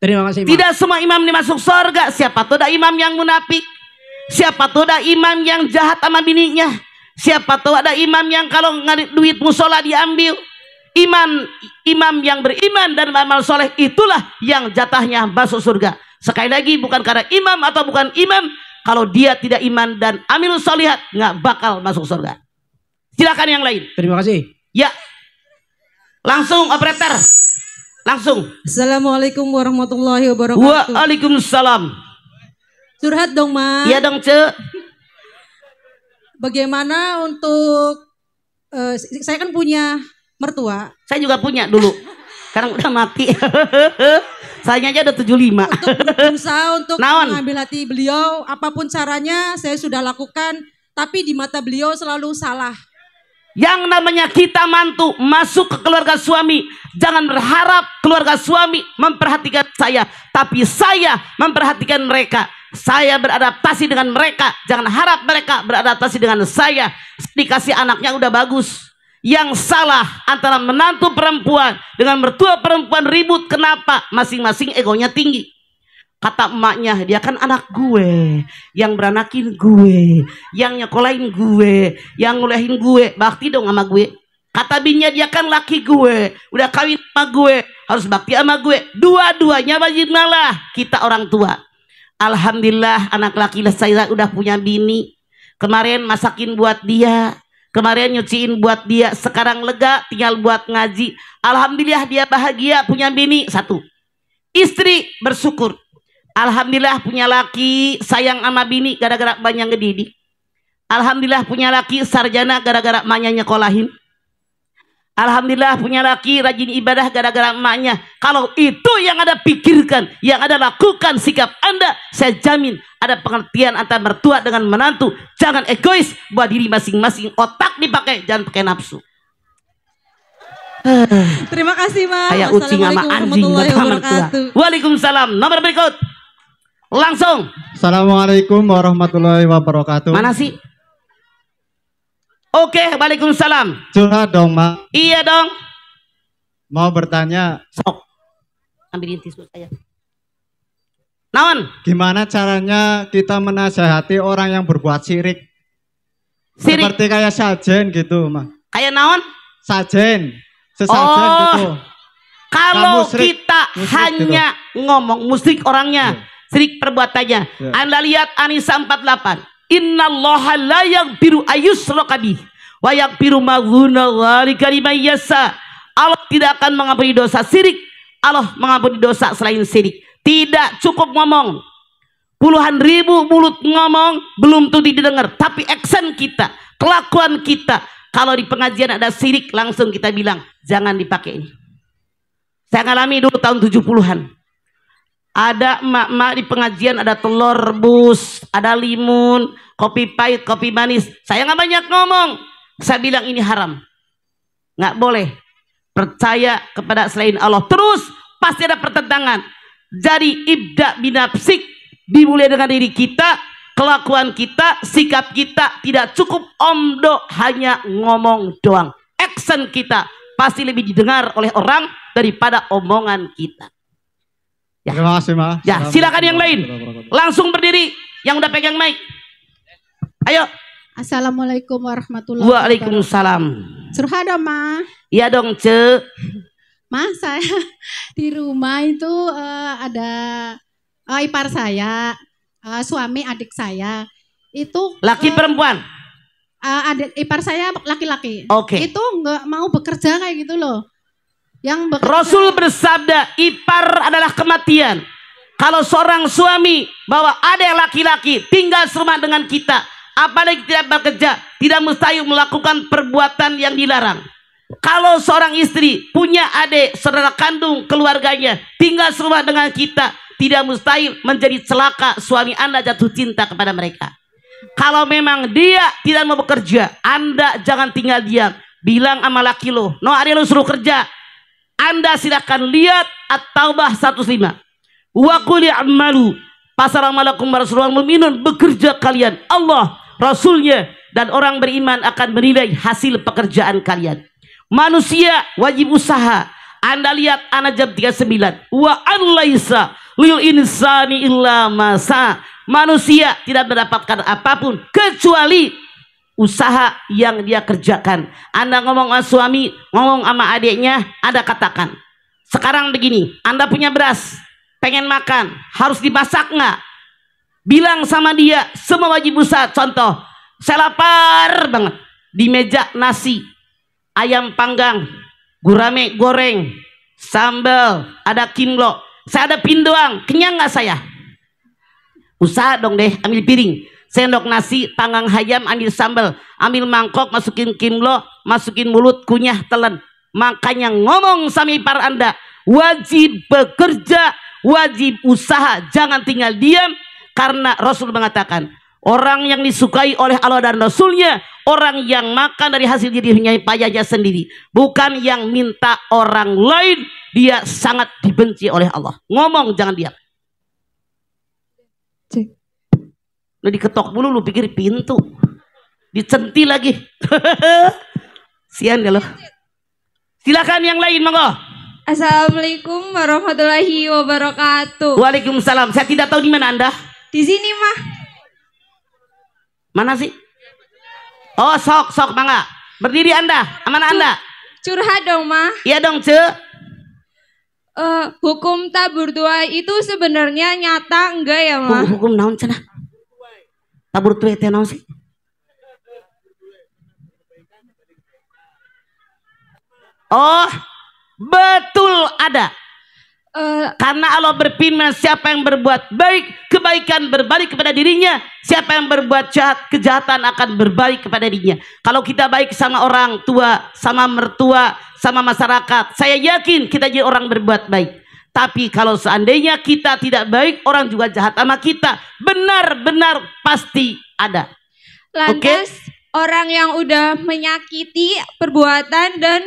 Terima kasih. Tidak semua imam dimasuk surga. Siapa tuh ada imam yang munafik? Siapa tahu ada imam yang jahat sama bininya. Siapa tahu ada imam yang kalau ngarit duit musola diambil. Imam yang beriman dan beramal soleh itulah yang jatahnya masuk surga. Sekali lagi, bukan karena imam atau bukan imam, kalau dia tidak iman dan amilus solihat nggak bakal masuk surga. Silakan yang lain. Terima kasih. Ya, langsung operator, langsung. Assalamualaikum warahmatullahi wabarakatuh. Waalaikumsalam. Curhat dong, Mas. Iya dong, Ce. Bagaimana untuk saya kan punya mertua. Saya juga punya dulu. Sekarang udah mati. Saya aja udah 75. Untuk berusaha untuk mengambil hati beliau, apapun caranya saya sudah lakukan, tapi di mata beliau selalu salah. Yang namanya kita mantu masuk ke keluarga suami, jangan berharap keluarga suami memperhatikan saya, tapi saya memperhatikan mereka. Saya beradaptasi dengan mereka, jangan harap mereka beradaptasi dengan saya. Dikasih anaknya udah bagus. Yang salah antara menantu perempuan dengan mertua perempuan ribut, kenapa? Masing-masing egonya tinggi. Kata emaknya, dia kan anak gue, yang beranakin gue, yang nyekolahin gue, yang nguliahin gue, bakti dong sama gue. Kata bininya, dia kan laki gue, udah kawin sama gue, harus bakti sama gue. Dua-duanya wajib ngalah. Kita orang tua, alhamdulillah anak laki saya udah punya bini. Kemarin masakin buat dia, kemarin nyuciin buat dia, sekarang lega tinggal buat ngaji. Alhamdulillah dia bahagia punya bini satu. Istri bersyukur, alhamdulillah punya laki sayang sama bini gara-gara banyak ngedidik. Alhamdulillah punya laki sarjana gara-gara emaknya nyekolahin. Alhamdulillah punya laki rajin ibadah gara-gara emaknya. Kalau itu yang Anda pikirkan, yang Anda lakukan, sikap Anda, saya jamin ada pengertian antara mertua dengan menantu. Jangan egois buat diri masing-masing, otak dipakai, jangan pakai nafsu. Terima kasih, Mas. Kayak ucing sama anjing wabarakatuh. Waalaikumsalam. Nomor berikut. Langsung. Assalamualaikum warahmatullahi wabarakatuh. Mana sih? Oke, waalaikumsalam. Curhat dong, Mak. Iya dong. Mau bertanya. Sok. Ambilin tisu saya. Naon? Gimana caranya kita menasehati orang yang berbuat syirik? Sirik? Seperti kayak sajen gitu, Mak. Kayak naon? Sajen. Sesajen gitu. Kalau musrik, kita hanya ngomong musrik orangnya, syirik perbuatannya. Anda lihat An-Nisa 48. Innallaha la yaghfiru ayyushraka bih wa yaghfiru ma duna dzalika liman yasha. Allah tidak akan mengampuni dosa syirik, Allah mengampuni dosa selain syirik. Tidak cukup ngomong, puluhan ribu mulut ngomong belum tentu didengar, tapi action kita, kelakuan kita. Kalau di pengajian ada syirik, langsung kita bilang jangan dipakai ini. Saya ngalami dulu tahun 70-an. Ada emak-emak di pengajian, ada telur rebus, ada limun, kopi pahit, kopi manis. Saya nggak banyak ngomong. Saya bilang ini haram, nggak boleh percaya kepada selain Allah. Terus pasti ada pertentangan. Jadi ibda binafsik, dimulai dengan diri kita, kelakuan kita, sikap kita. Tidak cukup omdo hanya ngomong doang. Action kita pasti lebih didengar oleh orang daripada omongan kita. Ya. Terima kasih, Mas. Ya, silakan yang lain. Langsung berdiri yang udah pegang mic. Ayo. Assalamualaikum warahmatullahi wabarakatuh. Waalaikumsalam. Curhat dong, Ma. Iya dong, Ce. Ma, saya di rumah itu ada ipar saya, suami adik saya. Itu laki perempuan? Adik ipar saya laki-laki. Oke. Itu nggak mau bekerja kayak gitu loh. Yang Rasul bersabda, ipar adalah kematian. Kalau seorang suami bawa adik laki-laki tinggal serumah dengan kita, apalagi tidak bekerja, tidak mustahil melakukan perbuatan yang dilarang. Kalau seorang istri punya adik, saudara kandung, keluarganya tinggal serumah dengan kita, tidak mustahil menjadi celaka suami Anda jatuh cinta kepada mereka. Kalau memang dia tidak mau bekerja, Anda jangan tinggal diam. Bilang sama laki lo, no adik lo suruh kerja. Anda silakan lihat At-Taubah 105. Wa qul i'malu fasaramallakum warasuluhu mu'minun, bekerja kalian, Allah, Rasulnya dan orang beriman akan menilai hasil pekerjaan kalian. Manusia wajib usaha. Anda lihat An-Najm 39. Wa an laisa lil insani illa ma sa. manusia tidak mendapatkan apapun kecuali usaha yang dia kerjakan. Anda ngomong sama suami, ngomong sama adiknya, Anda katakan, sekarang begini, Anda punya beras, pengen makan, harus dimasak nggak? Bilang sama dia semua wajib usaha. Contoh, saya lapar banget, di meja nasi, ayam panggang, gurame goreng, sambal, ada kimlo, saya ada pin doang, kenyang nggak saya? Usaha dong deh, ambil piring, sendok nasi, panggang ayam, ambil sambal, ambil mangkok, masukin kimlo, masukin mulut, kunyah, telan. Makanya ngomong sama ipar Anda, wajib bekerja, wajib usaha, jangan tinggal diam. Karena Rasul mengatakan, orang yang disukai oleh Allah dan Rasulnya, orang yang makan dari hasil dirinya payahnya sendiri, bukan yang minta orang lain. Dia sangat dibenci oleh Allah. Ngomong jangan diam. Lu diketok mulu, lu pikir pintu, dicentil lagi. Sian ya lo. Silakan yang lain, monggo. Assalamualaikum warahmatullahi wabarakatuh. Waalaikumsalam. Saya tidak tahu di mana Anda. Di sini mah. Mana sih? Oh, sok mangga. Berdiri Anda. Mana Anda? Curhat dong mah. Iya dong, Ce. Hukum tabur tuai itu sebenarnya nyata enggak ya mah? Hukum naon cenah? Tabur tuai teh naon sih? Oh, betul ada. Karena Allah berfirman, siapa yang berbuat baik, kebaikan berbalik kepada dirinya. Siapa yang berbuat jahat, kejahatan akan berbalik kepada dirinya. Kalau kita baik sama orang tua, sama mertua, sama masyarakat, saya yakin kita jadi orang berbuat baik. Tapi kalau seandainya kita tidak baik, orang juga jahat sama kita. Benar-benar pasti ada. Lantas orang yang udah menyakiti perbuatan dan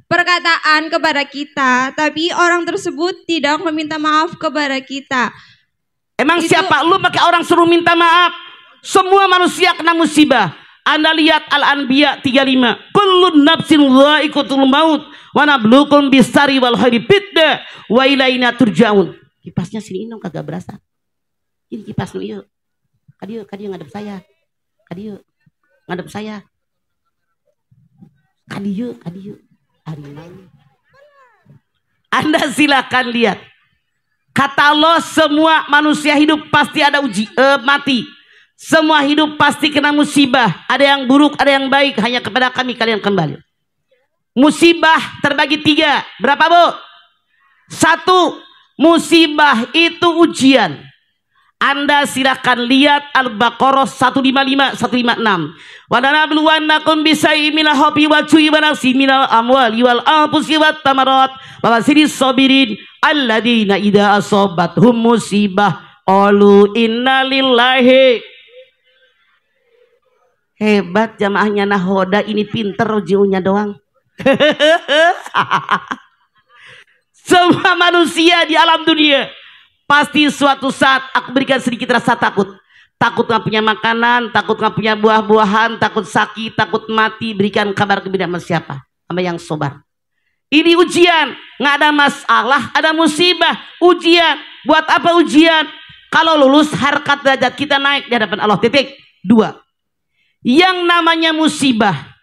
perkataan kepada kita, tapi orang tersebut tidak meminta maaf kepada kita. Emang siapa lu pakai orang suruh minta maaf? Semua manusia kena musibah. Anda lihat Al-Anbiya 35. Kullu nafsin dha'iqatul maut wa nabluukum bis-syarri wal khairi fitnah wa ilaina turja'un. Kipasnya sini dong, kagak berasa. Ini kipas lu yuk. Kadieu ngadep saya. Kadieu ngadep saya. Kadieu. Anda silakan lihat. Kata Allah, semua manusia hidup pasti ada mati. Semua hidup pasti kena musibah. Ada yang buruk, ada yang baik. Hanya kepada kami kalian kembali. Musibah terbagi 3. Berapa, Bu? 1. Musibah itu ujian. Anda silakan lihat Al-Baqarah 155 156. Wa lanabluwannakum bisyai'in minal khawfi wal ju'i wa naqsin minal amwali wal anfusi wat tamarat wa basiris sabirin alladzina idza asabathum musibah qalu inna lillahi. Hebat jamaahnya nahoda, ini pinter jiunya doang. Semua manusia di alam dunia pasti suatu saat aku berikan sedikit rasa takut. Takut gak punya makanan, takut gak punya buah-buahan, takut sakit, takut mati. Berikan kabar gembira sama siapa? Sama yang sobar. Ini ujian, gak ada masalah, ada musibah. Ujian, buat apa ujian? Kalau lulus harkat derajat kita naik di hadapan Allah. Titik. 2. Yang namanya musibah,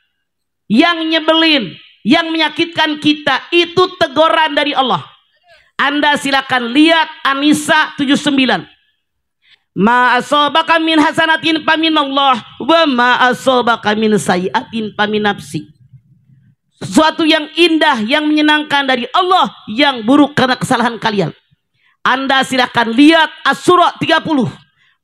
yang nyebelin, yang menyakitkan kita, itu teguran dari Allah. Anda silakan lihat An-Nisa 79. Ma asabaka min hasanatin faminallah wa ma asabaka min sayyi'atin famin nafsi. Sesuatu yang indah, yang menyenangkan dari Allah, yang buruk karena kesalahan kalian. Anda silakan lihat As-Surah 30.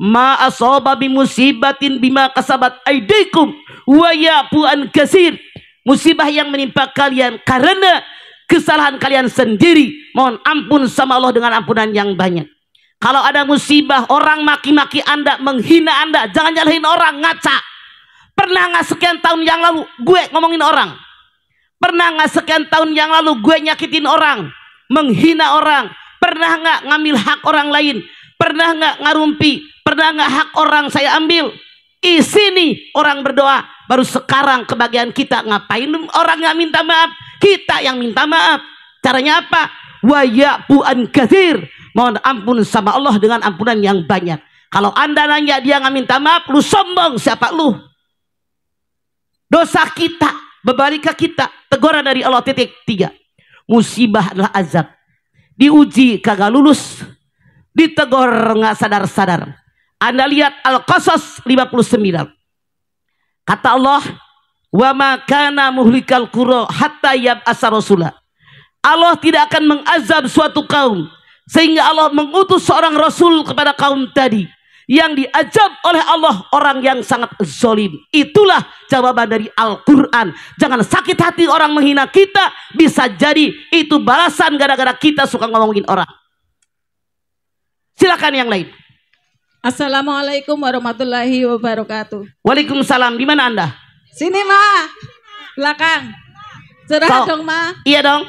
Ma asaba bi musibatin bima kasabat aidikum wa ya'fu an katsir. Musibah yang menimpa kalian karena kesalahan kalian sendiri. Mohon ampun sama Allah dengan ampunan yang banyak. Kalau ada musibah, orang maki-maki Anda, menghina Anda, jangan nyalahin orang, ngaca. Pernah nggak sekian tahun yang lalu gue ngomongin orang? Pernah nggak sekian tahun yang lalu gue nyakitin orang, menghina orang? Pernah nggak ngambil hak orang lain? Pernah nggak ngarumpi? Pernah nggak hak orang saya ambil? Sini orang berdoa, baru sekarang kebagian kita. Ngapain orang nggak minta maaf? Kita yang minta maaf. Caranya apa? Wa ya'fu an katsir. Mohon ampun sama Allah dengan ampunan yang banyak. Kalau Anda nanya dia nggak minta maaf, lu sombong. Siapa lu? Dosa kita, berbalik ke kita. Teguran dari Allah. 3. Musibah adalah azab. Diuji kagak lulus, ditegur nggak sadar-sadar. Anda lihat Al-Qasas 59. Kata Allah, wa ma kana muhlikal qura hatta yab'asa rasula. Allah tidak akan mengazab suatu kaum sehingga Allah mengutus seorang rasul kepada kaum tadi yang diazab oleh Allah, orang yang sangat zalim. Itulah jawaban dari Al-Quran. Jangan sakit hati orang menghina kita, bisa jadi itu balasan gara-gara kita suka ngomongin orang. Silakan yang lain. Assalamualaikum warahmatullahi wabarakatuh. Waalaikumsalam. Di mana Anda? Sini Ma, belakang. Cerah dong Ma. Iya dong.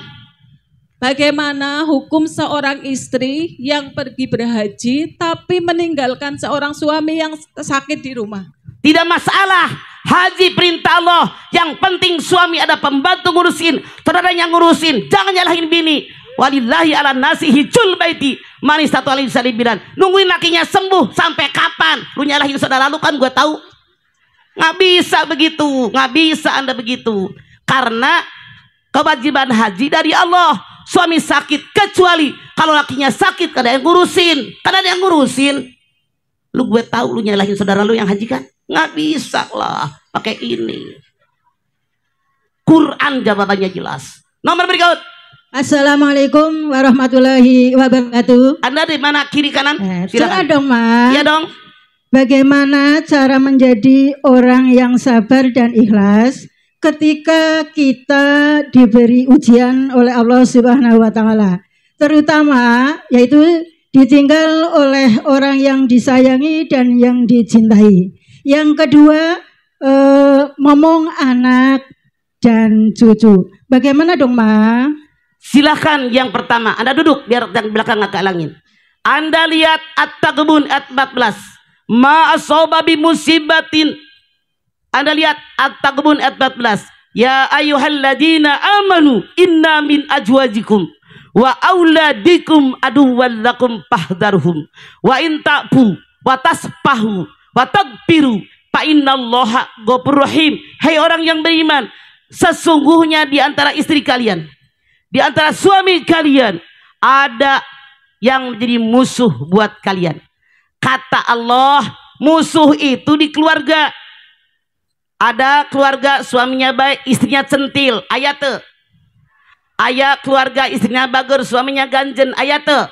Bagaimana hukum seorang istri yang pergi berhaji tapi meninggalkan seorang suami yang sakit di rumah? Tidak masalah. Haji perintah Allah. Yang penting suami ada pembantu ngurusin, saudaranya ngurusin. Jangan nyalahin bini. Walillahi ala nasi hijul baiti manis satu alih salibiran. Nungguin lakinya sembuh sampai kapan? Lu nyalahin saudara lu kan gue tahu. Nggak bisa begitu, nggak bisa Anda begitu. Karena kewajiban haji dari Allah. Suami sakit, kecuali kalau lakinya sakit kada yang ngurusin, kada ada yang ngurusin. Lu gue tahu lu nyalahin saudara lu yang haji kan? Nggak bisa lah pakai ini. Quran jawabannya jelas. Nomor berikut. Assalamualaikum warahmatullahi wabarakatuh. Anda di mana, kiri kanan? Silakan dong Mas. Iya dong. Bagaimana cara menjadi orang yang sabar dan ikhlas ketika kita diberi ujian oleh Allah Subhanahu wa taala, terutama yaitu ditinggal oleh orang yang disayangi dan yang dicintai. Yang kedua, momong anak dan cucu. Bagaimana dong, Ma? Silahkan yang pertama, Anda duduk biar yang belakang nggak kealangin. Anda lihat At-Taghabun ayat 14. Ma asaba bi musibatin. Anda lihat At-Taghabun ayat 14. Ya ayyuhalladzina amanu inna min ajwajikum wa auladikum aduwwan lakum fahdharhum wa in ta'fu wa tasfahu wa tagfiru fa innallaha ghafurur rahim. Hai orang yang beriman, sesungguhnya di antara istri kalian, di antara suami kalian ada yang menjadi musuh buat kalian. Kata Allah, musuh itu di keluarga. Ada keluarga suaminya baik, istrinya centil, ayat tuh. Ayah keluarga istrinya bagur, suaminya ganjen, ayat tuh.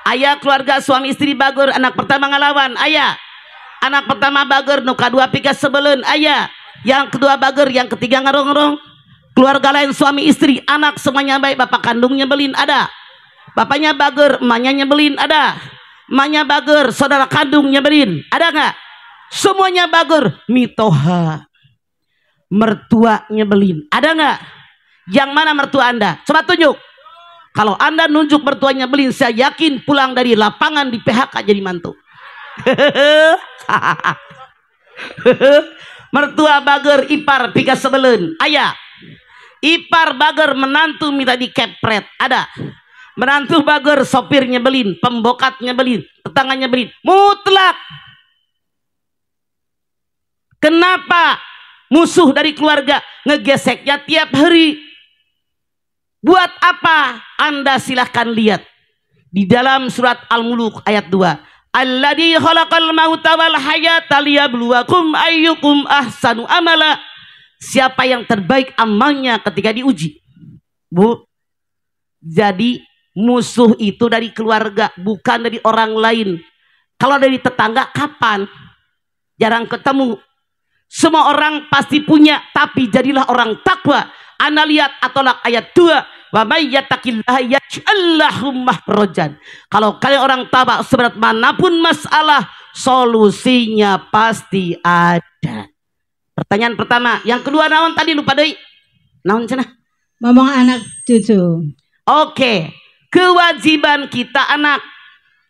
Ayah keluarga suami istri bagur, anak pertama ngelawan, ayah. Anak pertama bagur, nuka dua pika sebelun, ayah. Yang kedua bagur, yang ketiga ngerong-ngerong. Keluarga lain suami istri, anak semuanya baik, bapak kandungnya nyebelin, ada. Bapaknya bagur, emaknya nyebelin, ada. Emaknya bagur, saudara kandung nyebelin, ada nggak? Semuanya bagur, mitoha. Mertua nyebelin, ada nggak? Yang mana mertua Anda? Coba tunjuk. Kalau Anda nunjuk mertuanya nyebelin, saya yakin pulang dari lapangan di PHK jadi mantu. Mertua bager ipar pika sebelun, ayah. Ipar bager menantu minta dikepret, ada. Menantu bager sopir nyebelin, pembokat nyebelin, tetangga nyebelin, mutlak. Kenapa musuh dari keluarga ngegeseknya tiap hari? Buat apa? Anda silahkan lihat di dalam surat Al-Muluk ayat 2. Alladzi khalaqal mauta wal hayata liyabluwakum ayyukum ahsanu amala. Siapa yang terbaik amalnya ketika diuji? Bu, jadi musuh itu dari keluarga, bukan dari orang lain. Kalau dari tetangga kapan? Jarang ketemu. Semua orang pasti punya, tapi jadilah orang takwa. Anda lihat At-Tolak ayat 2. Wa may yattaqillaha yaj'al lahu makhrajan. Kalau kalian orang takwa, seberat manapun masalah, solusinya pasti ada. Pertanyaan pertama. Yang kedua naon tadi lupa deui. Naon cenah? Ngomong anak cucu. Oke. Kewajiban kita anak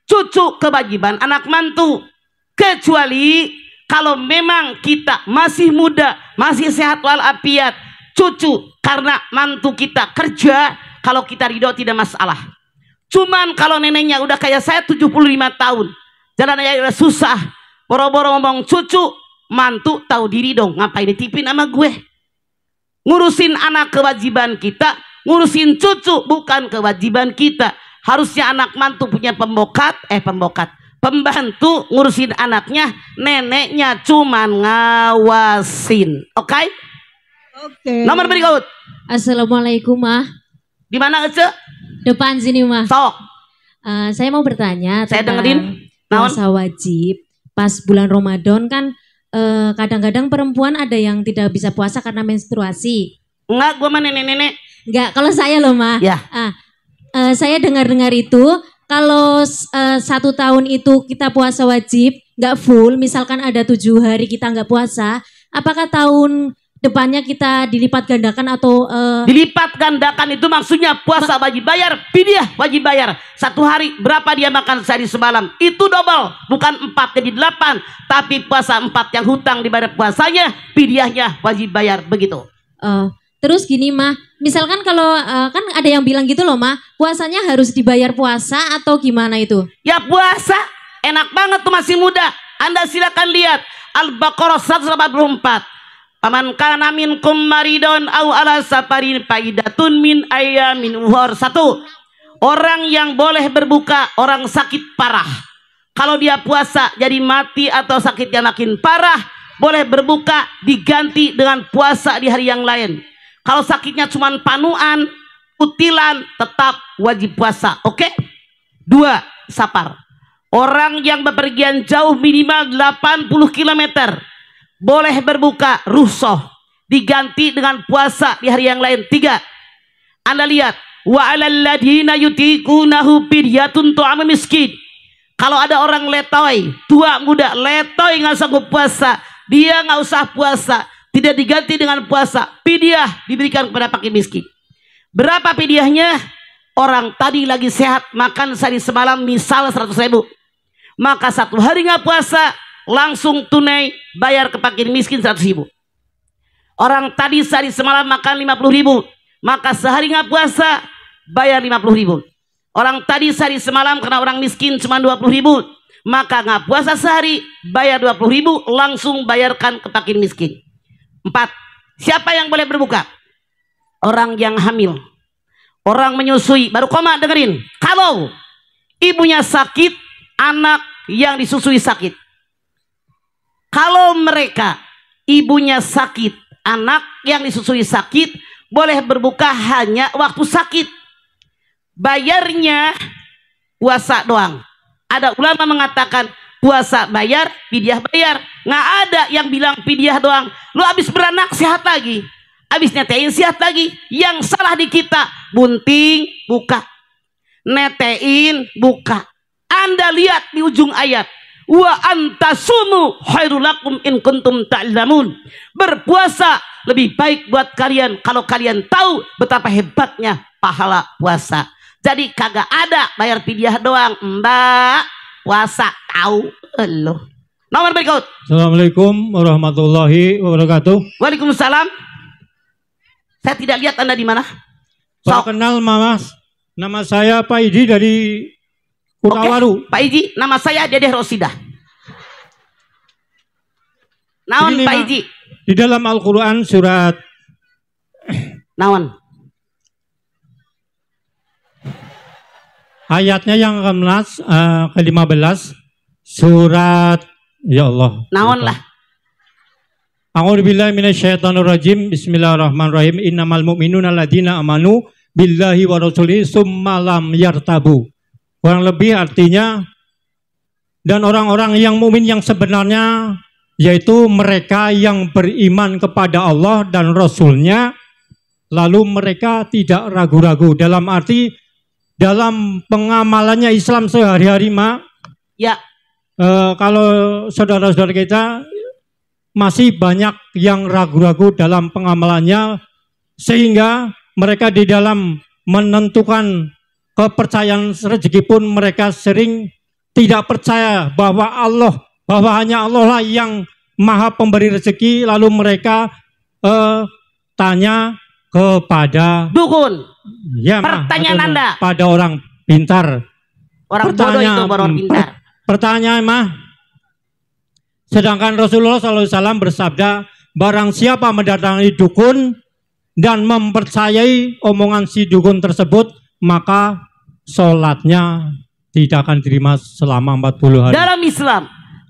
cucu, kewajiban anak mantu. Kecuali kalau memang kita masih muda, masih sehat walafiat, cucu karena mantu kita kerja, kalau kita ridho tidak masalah. Cuman kalau neneknya udah kayak saya 75 tahun, Jalan aja susah. Boro-boro ngomong cucu, mantu tahu diri dong. Ngapain ditipin sama gue? Ngurusin anak kewajiban kita, ngurusin cucu bukan kewajiban kita. Harusnya anak mantu punya pembantu ngurusin anaknya, neneknya cuman ngawasin. Oke? Oke. Nomor berikut. Assalamualaikum, Mah. Di mana, Ece? Depan sini, Mah. Sok. Saya mau bertanya Saya tentang dengerin. puasa wajib. Pas bulan Ramadan kan kadang-kadang perempuan ada yang tidak bisa puasa karena menstruasi. Enggak, gue mah nenek-nenek. Enggak, kalau saya loh, Mah. Ya. Saya dengar-dengar itu kalau 1 tahun itu kita puasa wajib nggak full, misalkan ada 7 hari kita nggak puasa, apakah tahun depannya kita dilipat gandakan atau dilipat gandakan itu maksudnya puasa wajib bayar, fidyah wajib bayar. 1 hari berapa dia makan sehari semalam, itu double, bukan 4 jadi 8, tapi puasa 4 yang hutang dibayar puasanya, fidyahnya wajib bayar, begitu. Terus gini, Mah, misalkan kalau kan ada yang bilang gitu loh, Mah, puasanya harus dibayar puasa atau gimana itu? Ya puasa, enak banget tuh masih muda. Anda silakan lihat Al-Baqarah 184. Paman kana minkum maridon au ala safarin faidatun min ayamin ukhar. 1. Orang yang boleh berbuka, orang sakit parah. Kalau dia puasa jadi mati atau sakitnya makin parah, boleh berbuka diganti dengan puasa di hari yang lain. Kalau sakitnya cuma panuan, utilan, tetap wajib puasa. Oke? 2. Safar. Orang yang bepergian jauh minimal 80 km boleh berbuka rukhsah, diganti dengan puasa di hari yang lain. 3. Anda lihat, wa 'alal ladina yutiqunahu fidyatun tu'am miskin. Kalau ada orang letoy, tua muda letoy nggak sanggup puasa, dia nggak usah puasa, tidak diganti dengan puasa, fidyah diberikan kepada fakir miskin. Berapa fidyahnya? Orang tadi lagi sehat, makan sehari semalam misal 100.000, maka 1 hari nggak puasa, langsung tunai bayar ke fakir miskin 100.000. Orang tadi sehari semalam makan 50.000, maka sehari nggak puasa bayar 50.000. Orang tadi sehari semalam karena orang miskin cuma 20.000, maka nggak puasa sehari bayar 20.000, langsung bayarkan ke fakir miskin. 4. Siapa yang boleh berbuka? Orang yang hamil, orang menyusui, baru koma dengerin. Kalau ibunya sakit, anak yang disusui sakit. Kalau mereka ibunya sakit, anak yang disusui sakit, boleh berbuka hanya waktu sakit. Bayarnya puasa doang. Ada ulama mengatakan puasa bayar, fidyah bayar. Nggak ada yang bilang fidyah doang. Lu habis beranak sehat lagi, habis netein sehat lagi. Yang salah di kita, bunting buka, netein buka. Anda lihat di ujung ayat, wa antasumu khairul lakum in kuntum ta'lamun. Berpuasa lebih baik buat kalian kalau kalian tahu betapa hebatnya pahala puasa. Jadi kagak ada bayar fidyah doang, Mbak. Puasa tahu lo. Nomor berikut. Assalamualaikum warahmatullahi wabarakatuh. Waalaikumsalam. Saya tidak lihat Anda di mana. Perkenal, Mas. Nama saya Pak Idi dari Kutawaru. Pak Iji, nama saya Dedeh Rosidah. Naon Pak Iji? Di dalam Al-Quran surat naon? Ayatnya yang ke-15 surat, ya Allah. Naon lah. A'udzubillahi minasyaitonirrajim. Bismillahirrahmanirrahim. Innamal mu'minuna alladzina amanu billahi wa rasulihi tsumma lam yartabu. Kurang lebih artinya, dan orang-orang yang mukmin yang sebenarnya yaitu mereka yang beriman kepada Allah dan Rasulnya, lalu mereka tidak ragu-ragu. Dalam arti dalam pengamalannya Islam sehari-hari, Mak. Ya. Kalau saudara-saudara kita masih banyak yang ragu-ragu dalam pengamalannya, sehingga mereka di dalam menentukan kepercayaan rezeki pun mereka sering tidak percaya bahwa hanya Allah lah yang maha pemberi rezeki. Lalu mereka tanya kepada dukun. Ya, pertanyaan Anda pada orang pintar. Orang bodoh itu baru orang pintar. Pertanyaan mah, sedangkan Rasulullah SAW bersabda, barang siapa mendatangi dukun dan mempercayai omongan si dukun tersebut, maka sholatnya tidak akan diterima selama 40 hari. Dalam Islam,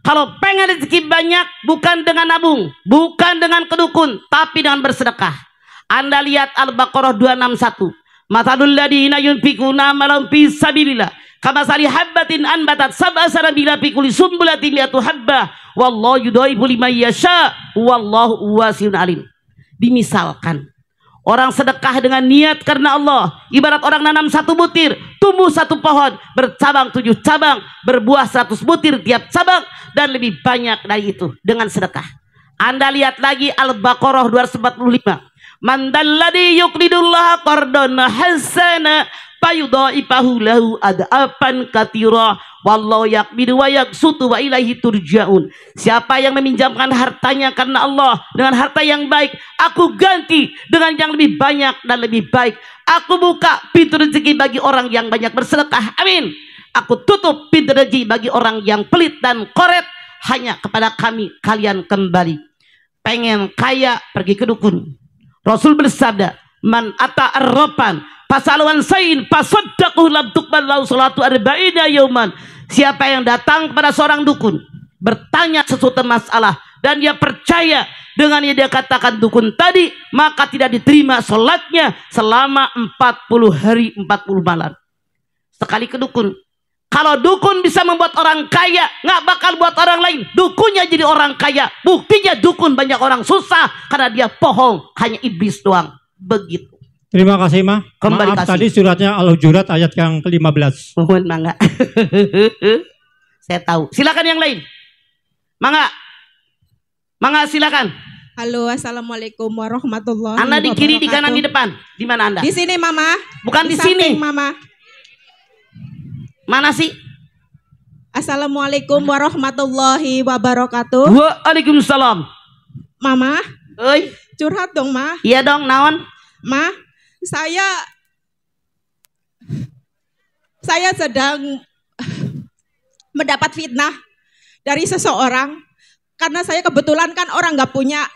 kalau pengen rezeki banyak, bukan dengan nabung, bukan dengan kedukun, tapi dengan bersedekah. Anda lihat Al-Baqarah 261. Mathalul ladina yunfikuna malam fi sabilillah kamasali habbatin anbatat sab'a sanabila fi kulli sumbulatin mi'atu habbah wallahu yudhaifu liman yasha wallahu wasi'un alim. Dimisalkan orang sedekah dengan niat karena Allah, ibarat orang nanam 1 butir, tumbuh 1 pohon, bercabang 7 cabang, berbuah 100 butir tiap cabang, dan lebih banyak dari itu dengan sedekah. Anda lihat lagi Al-Baqarah 245. Man dalladhi yuqridullaha qardan hasana fayudha'ifahu lahu ad'afan katsira wallahu yaqbidu wa yaqsutu wa ilaihi turja'un. Siapa yang meminjamkan hartanya karena Allah dengan harta yang baik, aku ganti dengan yang lebih banyak dan lebih baik. Aku buka pintu rezeki bagi orang yang banyak bersedekah. Amin. Aku tutup pintu rezeki bagi orang yang pelit dan koret. Hanya kepada kami kalian kembali. Pengen kaya, pergi ke dukun. Rasul bersabda, man ata arrafan fasalwan sayin fasaddaqu lam tuqbal lahu salatu arba'ina yauman. Siapa yang datang kepada seorang dukun, bertanya sesuatu masalah, dan dia percaya dengan yang dia katakan dukun tadi, maka tidak diterima salatnya selama 40 hari 40 malam. Sekali ke dukun. Kalau dukun bisa membuat orang kaya, nggak bakal buat orang lain. Dukunnya jadi orang kaya. Buktinya dukun banyak orang susah karena dia bohong, hanya iblis doang. Begitu. Terima kasih, Ma. Kembali Maaf kasih. tadi suratnya Al-Hujurat ayat yang ke-15. Mohon mangga. Saya tahu. Silakan yang lain. Mangga. Mangga silakan. Halo, assalamualaikum warahmatullahi Anda di kiri, di kanan, di wabarakatuh. depan. Di mana Anda? Di sini, Mama. Bukan di samping, sini. Mama. Mana sih? Assalamualaikum warahmatullahi wabarakatuh. Waalaikumsalam. Mama. Oi. Curhat dong, Ma. Iya dong, naon? Ma, saya sedang mendapat fitnah dari seseorang karena saya kebetulan kan orang nggak punya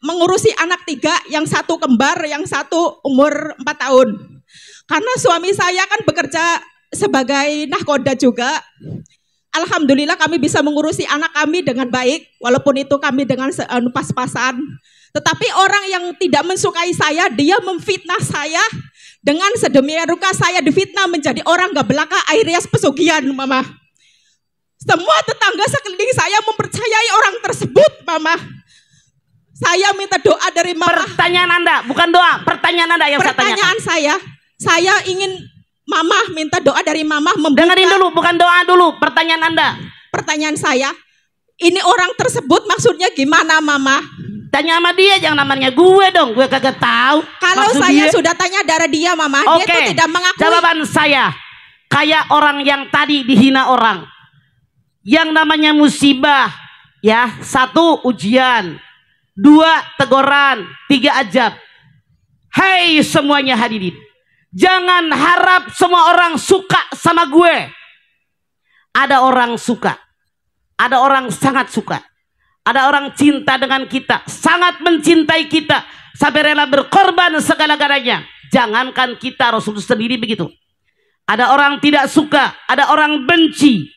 mengurusi anak 3, yang 1 kembar, yang 1 umur 4 tahun. Karena suami saya kan bekerja sebagai nahkoda juga. Alhamdulillah kami bisa mengurusi anak kami dengan baik, walaupun itu kami dengan pas-pasan. Tetapi orang yang tidak mensukai saya, dia memfitnah saya dengan sedemikian rupa. Saya difitnah menjadi orang gak belaka, Airias pesugihan, Mama. Semua tetangga sekeliling saya mempercayai orang tersebut, Mama. Saya minta doa dari Mama. Pertanyaan Anda, bukan doa. Pertanyaan Anda yang saya tanyakan. Pertanyaan saya ingin Mama minta doa dari Mama membuka. Dengerin dulu, bukan doa dulu. Pertanyaan Anda. Pertanyaan saya, ini orang tersebut maksudnya gimana, Mama? Tanya sama dia, jangan namanya gue dong. Gue kagak tahu. Kalau maksud saya dia. sudah tanya dari dia, Mama, dia Oke. itu tidak mengakui. Jawaban saya, kayak orang yang tadi dihina orang. Yang namanya musibah, ya, 1 ujian, 2 teguran, 3 ajab. Hai semuanya hadirin. Jangan harap semua orang suka sama gue. Ada orang suka. Ada orang sangat suka. Ada orang cinta dengan kita. Sangat mencintai kita. Sampai rela berkorban segala-galanya. Jangankan kita, Rasul sendiri begitu. Ada orang tidak suka. Ada orang benci.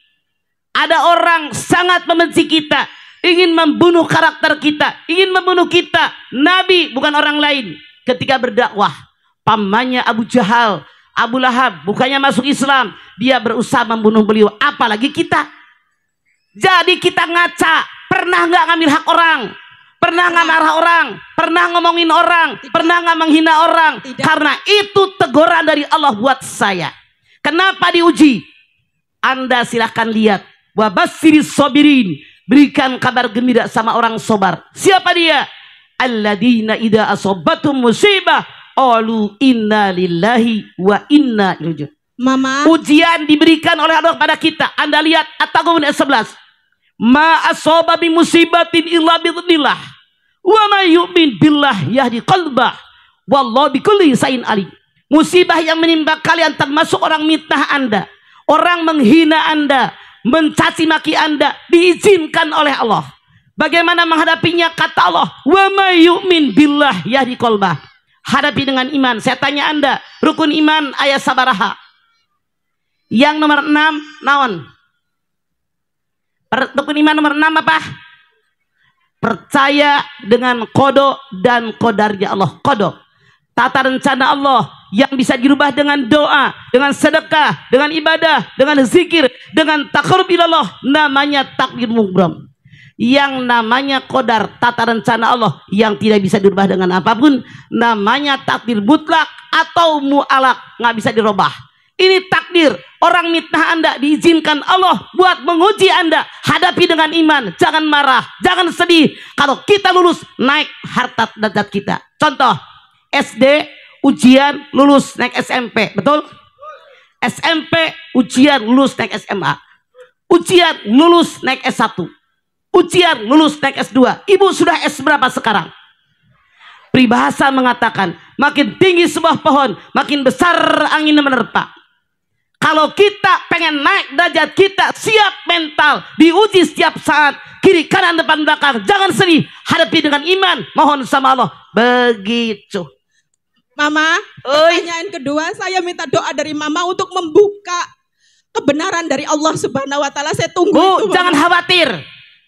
Ada orang sangat membenci kita. Ingin membunuh karakter kita. Ingin membunuh kita. Nabi bukan orang lain. Ketika berdakwah. Pamannya Abu Jahal, Abu Lahab, bukannya masuk Islam, dia berusaha membunuh beliau. Apalagi kita. Jadi kita ngaca. Pernah nggak ngambil hak orang? Pernah nggak marah orang? Pernah ngomongin orang? Pernah nggak menghina orang? Karena itu teguran dari Allah buat saya. Kenapa diuji? Anda silahkan lihat. Wabashiris sabirin. Berikan kabar gembira sama orang sobar. Siapa dia? Alladzina idza asabatum musibah qalu inna lillahi wa inna ilaihi. Mama. Ujian diberikan oleh Allah kepada kita. Anda lihat At-Taghabun ayat 11. Ma asaba bi musibatin illa biidznillah. Wa may yu'min billah yahdi qalbah. Wallahu bikulli syai'in alim. Musibah yang menimpa kalian termasuk orang mitnah Anda, orang menghina Anda, mencaci maki Anda diizinkan oleh Allah. Bagaimana menghadapinya? Kata Allah, wa may yu'min billah yahdi qalbah. Hadapi dengan iman. Saya tanya Anda, rukun iman ayat sabaraha? Yang nomor 6 naon? Rukun iman nomor 6 apa? Percaya dengan qada dan qadarnya Allah. Qada, tata rencana Allah yang bisa dirubah dengan doa, dengan sedekah, dengan ibadah, dengan zikir, dengan taqarrub ilallah, namanya takdir mubram. Yang namanya qadar, tata rencana Allah yang tidak bisa dirubah dengan apapun, namanya takdir mutlak atau mu'alak, nggak bisa dirubah. Ini takdir. Orang mitnah Anda diizinkan Allah buat menguji Anda. Hadapi dengan iman. Jangan marah, jangan sedih. Kalau kita lulus, naik harta derajat kita. Contoh, SD ujian lulus naik SMP, betul? SMP ujian lulus naik SMA. Ujian lulus naik S1. Ujian lulus naik S2. Ibu sudah S berapa sekarang? Peribahasa mengatakan, makin tinggi sebuah pohon, makin besar angin menerpa. Kalau kita pengen naik derajat, kita siap mental, diuji setiap saat, kiri kanan depan belakang, jangan sedih, hadapi dengan iman, mohon sama Allah. Begitu. Mama, pertanyaan kedua, saya minta doa dari Mama untuk membuka kebenaran dari Allah Subhanahu wa taala. Saya tunggu itu. Jangan khawatir.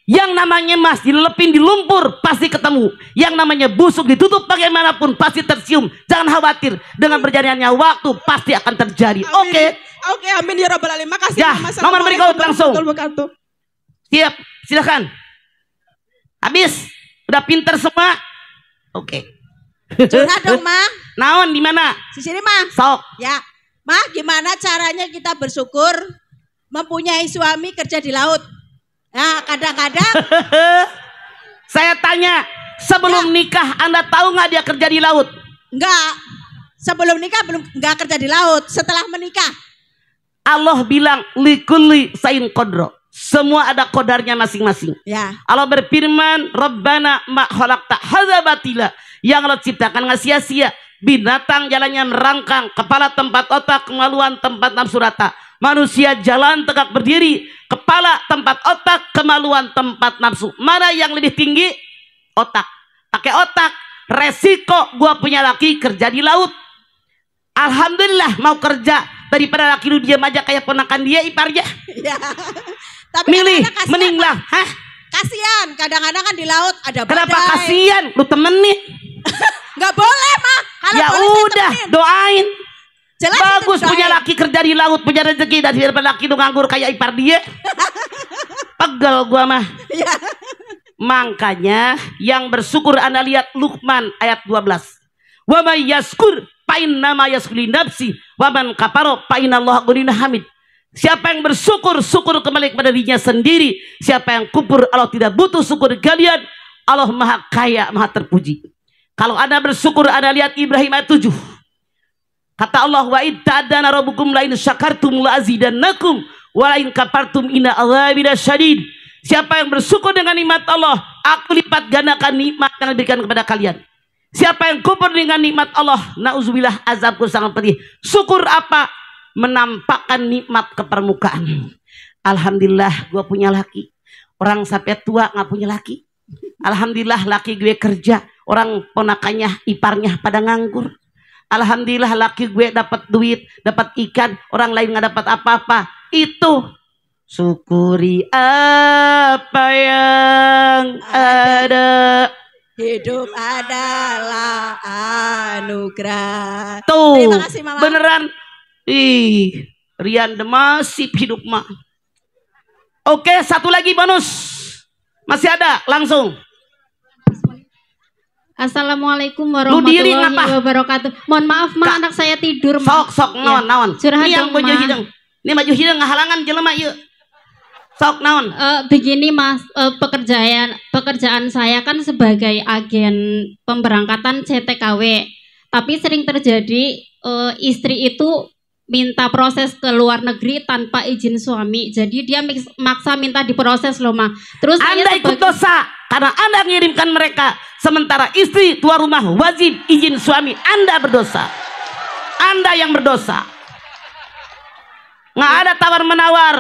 Yang namanya emas dilepin di lumpur pasti ketemu. Yang namanya busuk ditutup bagaimanapun pasti tercium. Jangan khawatir. Dengan berjalannya waktu pasti akan terjadi. Oke. Oke, amin ya rabbal alamin. Makasih Ya, Mama. nomor berikut langsung. Wabarakatuh. Siap, silakan. Habis, udah pinter semua. Oke. Curhat dong, Ma. Naon di mana? Di sini, Ma. Sok. Ya. Ma, gimana caranya kita bersyukur mempunyai suami kerja di laut? Nah, kadang-kadang saya tanya, sebelum nikah Anda tahu nggak dia kerja di laut? Enggak. Sebelum nikah enggak kerja di laut. Setelah menikah Allah bilang likulli sain qadra. Semua ada qadarnya masing-masing. Ya. Allah berfirman, Rabbana ma khalaqta hadza batila. Yang Allah ciptakan nggak sia-sia. Binatang jalannya merangkang, kepala tempat otak, kemaluan tempat nafsu rata. Manusia jalan tegak berdiri, kepala tempat otak, kemaluan tempat nafsu. Mana yang lebih tinggi? Otak. Pakai otak. Resiko gua punya laki kerja di laut. Alhamdulillah mau kerja daripada laki lu diam aja kayak ponakan dia iparnya. Ya. Tapi milih meninglah. Hah? Kasihan, kadang-kadang kan di laut ada badai. Kenapa kasihan? Lu temenin. Nggak boleh, Ma. Kalau Ya boleh, saya udah, temenin. doain. Jelas Bagus itu punya doain. laki kerja di laut, punya rezeki daripada laki lu nganggur kayak ipar dia. Pegel gua mah. Ya. Makanya yang bersyukur Anda lihat Luqman ayat 12. Wa may yaskur fa innama yaskuri nafsi wa man kafara fa innallaha ghaniyyun hamid. Siapa yang bersyukur, syukur kembali kepada dirinya sendiri. Siapa yang kufur, Allah tidak butuh syukur kalian. Allah maha kaya, maha terpuji. Kalau Anda bersyukur, Anda lihat Ibrahim ayat 7. Kata Allah, wa itta'adana rabbukum la in syakartum la azidannakum wa la in kafartum inna adzabi lasyadid. Siapa yang bersyukur dengan nikmat Allah, aku lipat gandakan nikmat yang diberikan kepada kalian. Siapa yang kufur dengan nikmat Allah, nauzubillah, azabku sangat pedih. Syukur apa? Menampakkan nikmat ke permukaan. Alhamdulillah gue punya laki. Orang sampai tua nggak punya laki. Alhamdulillah laki gue kerja. Orang ponakannya, iparnya pada nganggur. Alhamdulillah laki gue dapat duit, dapat ikan, orang lain nggak dapat apa-apa. Itu syukuri apa yang ada. Hidup adalah anugerah. Tuh, Terima kasih, Mama. beneran. Ih, Rian demasif hidup mah. Oke, satu lagi bonus. Masih ada, langsung. Assalamualaikum warahmatullahi wabarakatuh. Mohon maaf, Ma, anak saya tidur, Ma. Sok naon. Curhat Ini yang dong, baju Ma. hidung. Ini baju hidung ngahalangan jelema ieu. Sok naon. Begini, Mas, pekerjaan saya kan sebagai agen pemberangkatan CTKW. Tapi sering terjadi istri itu minta proses ke luar negeri tanpa izin suami. Jadi dia maksa minta diproses loh, Ma. Terus Anda ikut dosa karena Anda mengirimkan mereka. Sementara istri tuan rumah wajib izin suami. Anda berdosa. Anda yang berdosa. Nggak ada tawar menawar.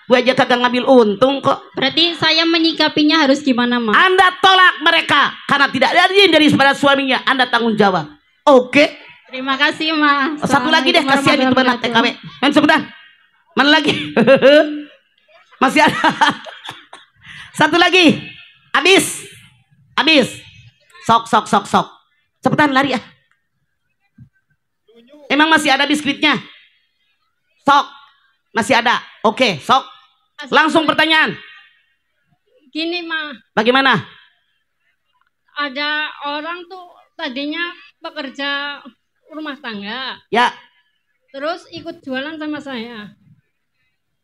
Gue aja kagak ngambil untung kok. Berarti saya menyikapinya harus gimana, Ma? Anda tolak mereka karena tidak ada izin dari suaminya. Anda tanggung jawab. Oke. Terima kasih, Ma. Satu lagi deh, kasihan itu anak TKW. Yang sebentar. Mana lagi? Masih ada. Satu lagi. Habis. Sok. Cepetan lari ya. Emang masih ada biskuitnya? Sok. Masih ada. Oke, sok. Langsung pertanyaan. Gini, Ma. Bagaimana? Ada orang tuh tadinya pekerja rumah tangga. Ya. Terus ikut jualan sama saya.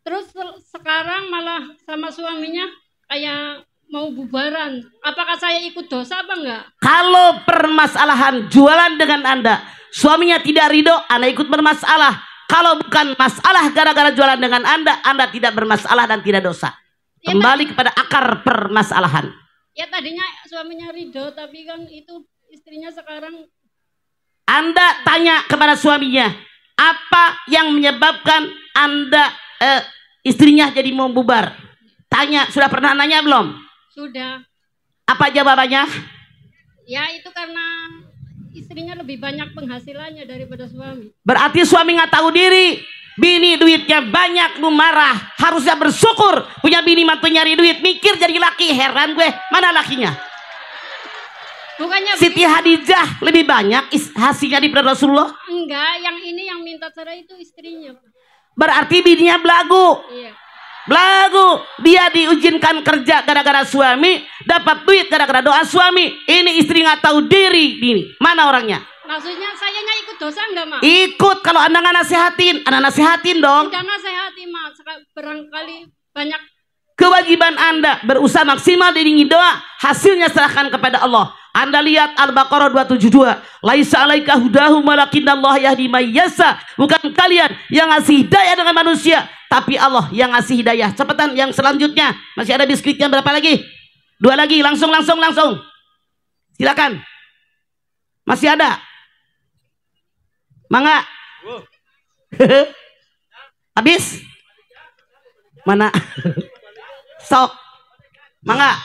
Terus sekarang malah sama suaminya kayak mau bubaran. Apakah saya ikut dosa apa enggak? Kalau permasalahan jualan dengan Anda, suaminya tidak ridho, Anda ikut bermasalah. Kalau bukan masalah gara-gara jualan dengan Anda tidak bermasalah dan tidak dosa. Kembali kepada akar permasalahan. Ya tadinya suaminya ridho, tapi kan itu istrinya sekarang. Anda tanya kepada suaminya, apa yang menyebabkan Anda istrinya jadi mau bubar? Tanya, sudah pernah nanya belum? Sudah. Apa jawabannya? Ya itu karena istrinya lebih banyak penghasilannya daripada suami. Berarti suami nggak tahu diri. Bini duitnya banyak, lu marah. Harusnya bersyukur punya bini mantu nyari duit. Mikir jadi laki, heran gue. Mana lakinya? Bukannya Siti Hadijah lebih banyak hasilnya daripada Rasulullah. Enggak, yang ini yang minta cerai itu istrinya. Berarti bininya belagu. Iya. Belagu. Dia diizinkan kerja gara-gara suami, dapat duit gara-gara doa suami. Ini istri nggak tahu diri bini. Mana orangnya? Maksudnya sayanya ikut dosa enggak, Mak? Ikut kalau Anda nggak nasihatin, Anda nasihatin dong. Udah nasihati, Mak. Barangkali banyak. Kewajiban Anda berusaha maksimal diiringi doa, hasilnya serahkan kepada Allah. Anda lihat Al-Baqarah 272. Laisa 'alaika hudahum walakinnallaha yahdi may yasha. Bukan kalian yang ngasih hidayah dengan manusia, tapi Allah yang ngasih hidayah. Cepetan yang selanjutnya. Masih ada biskuitnya berapa lagi? 2 lagi, langsung. Silakan. Masih ada. Mangga. Habis? Mana? Sok. Mangga.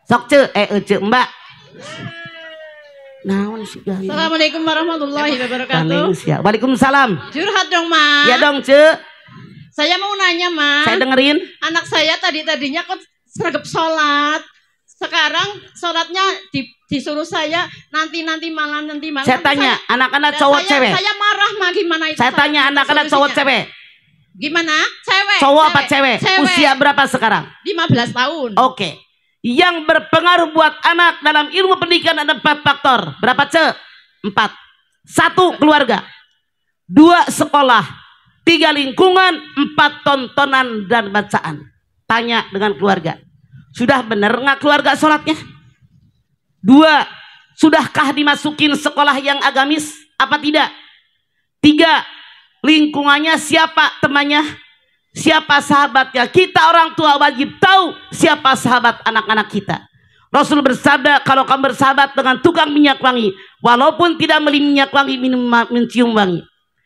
Sok ce Mbak. Naon sih? Assalamualaikum warahmatullahi wabarakatuh. Waalaikumsalam. Curhat dong, Ma. Ya dong, Ce. Saya mau nanya, Ma. Saya dengerin. Anak saya tadinya kok sergap sholat. Sekarang sholatnya disuruh saya nanti malam. Saya tanya, anak-anak cowok cewek? Saya marah, Ma, gimana itu? Saya tanya anak-anak cowok cewek? Gimana? Cewek. Cowok apa cewek? Usia berapa sekarang? 15 tahun. Oke. Yang berpengaruh buat anak dalam ilmu pendidikan ada 4 faktor. Berapa, Ce? 4. 1 keluarga, 2 sekolah, 3 lingkungan, 4 tontonan dan bacaan. Tanya dengan keluarga, sudah benar nggak keluarga sholatnya? 2, sudahkah dimasukin sekolah yang agamis apa tidak? 3, lingkungannya siapa temannya? Siapa sahabatnya? Kita orang tua wajib tahu siapa sahabat anak-anak kita. Rasul bersabda, kalau kamu bersahabat dengan tukang minyak wangi, walaupun tidak beli minyak wangi, mencium wangi.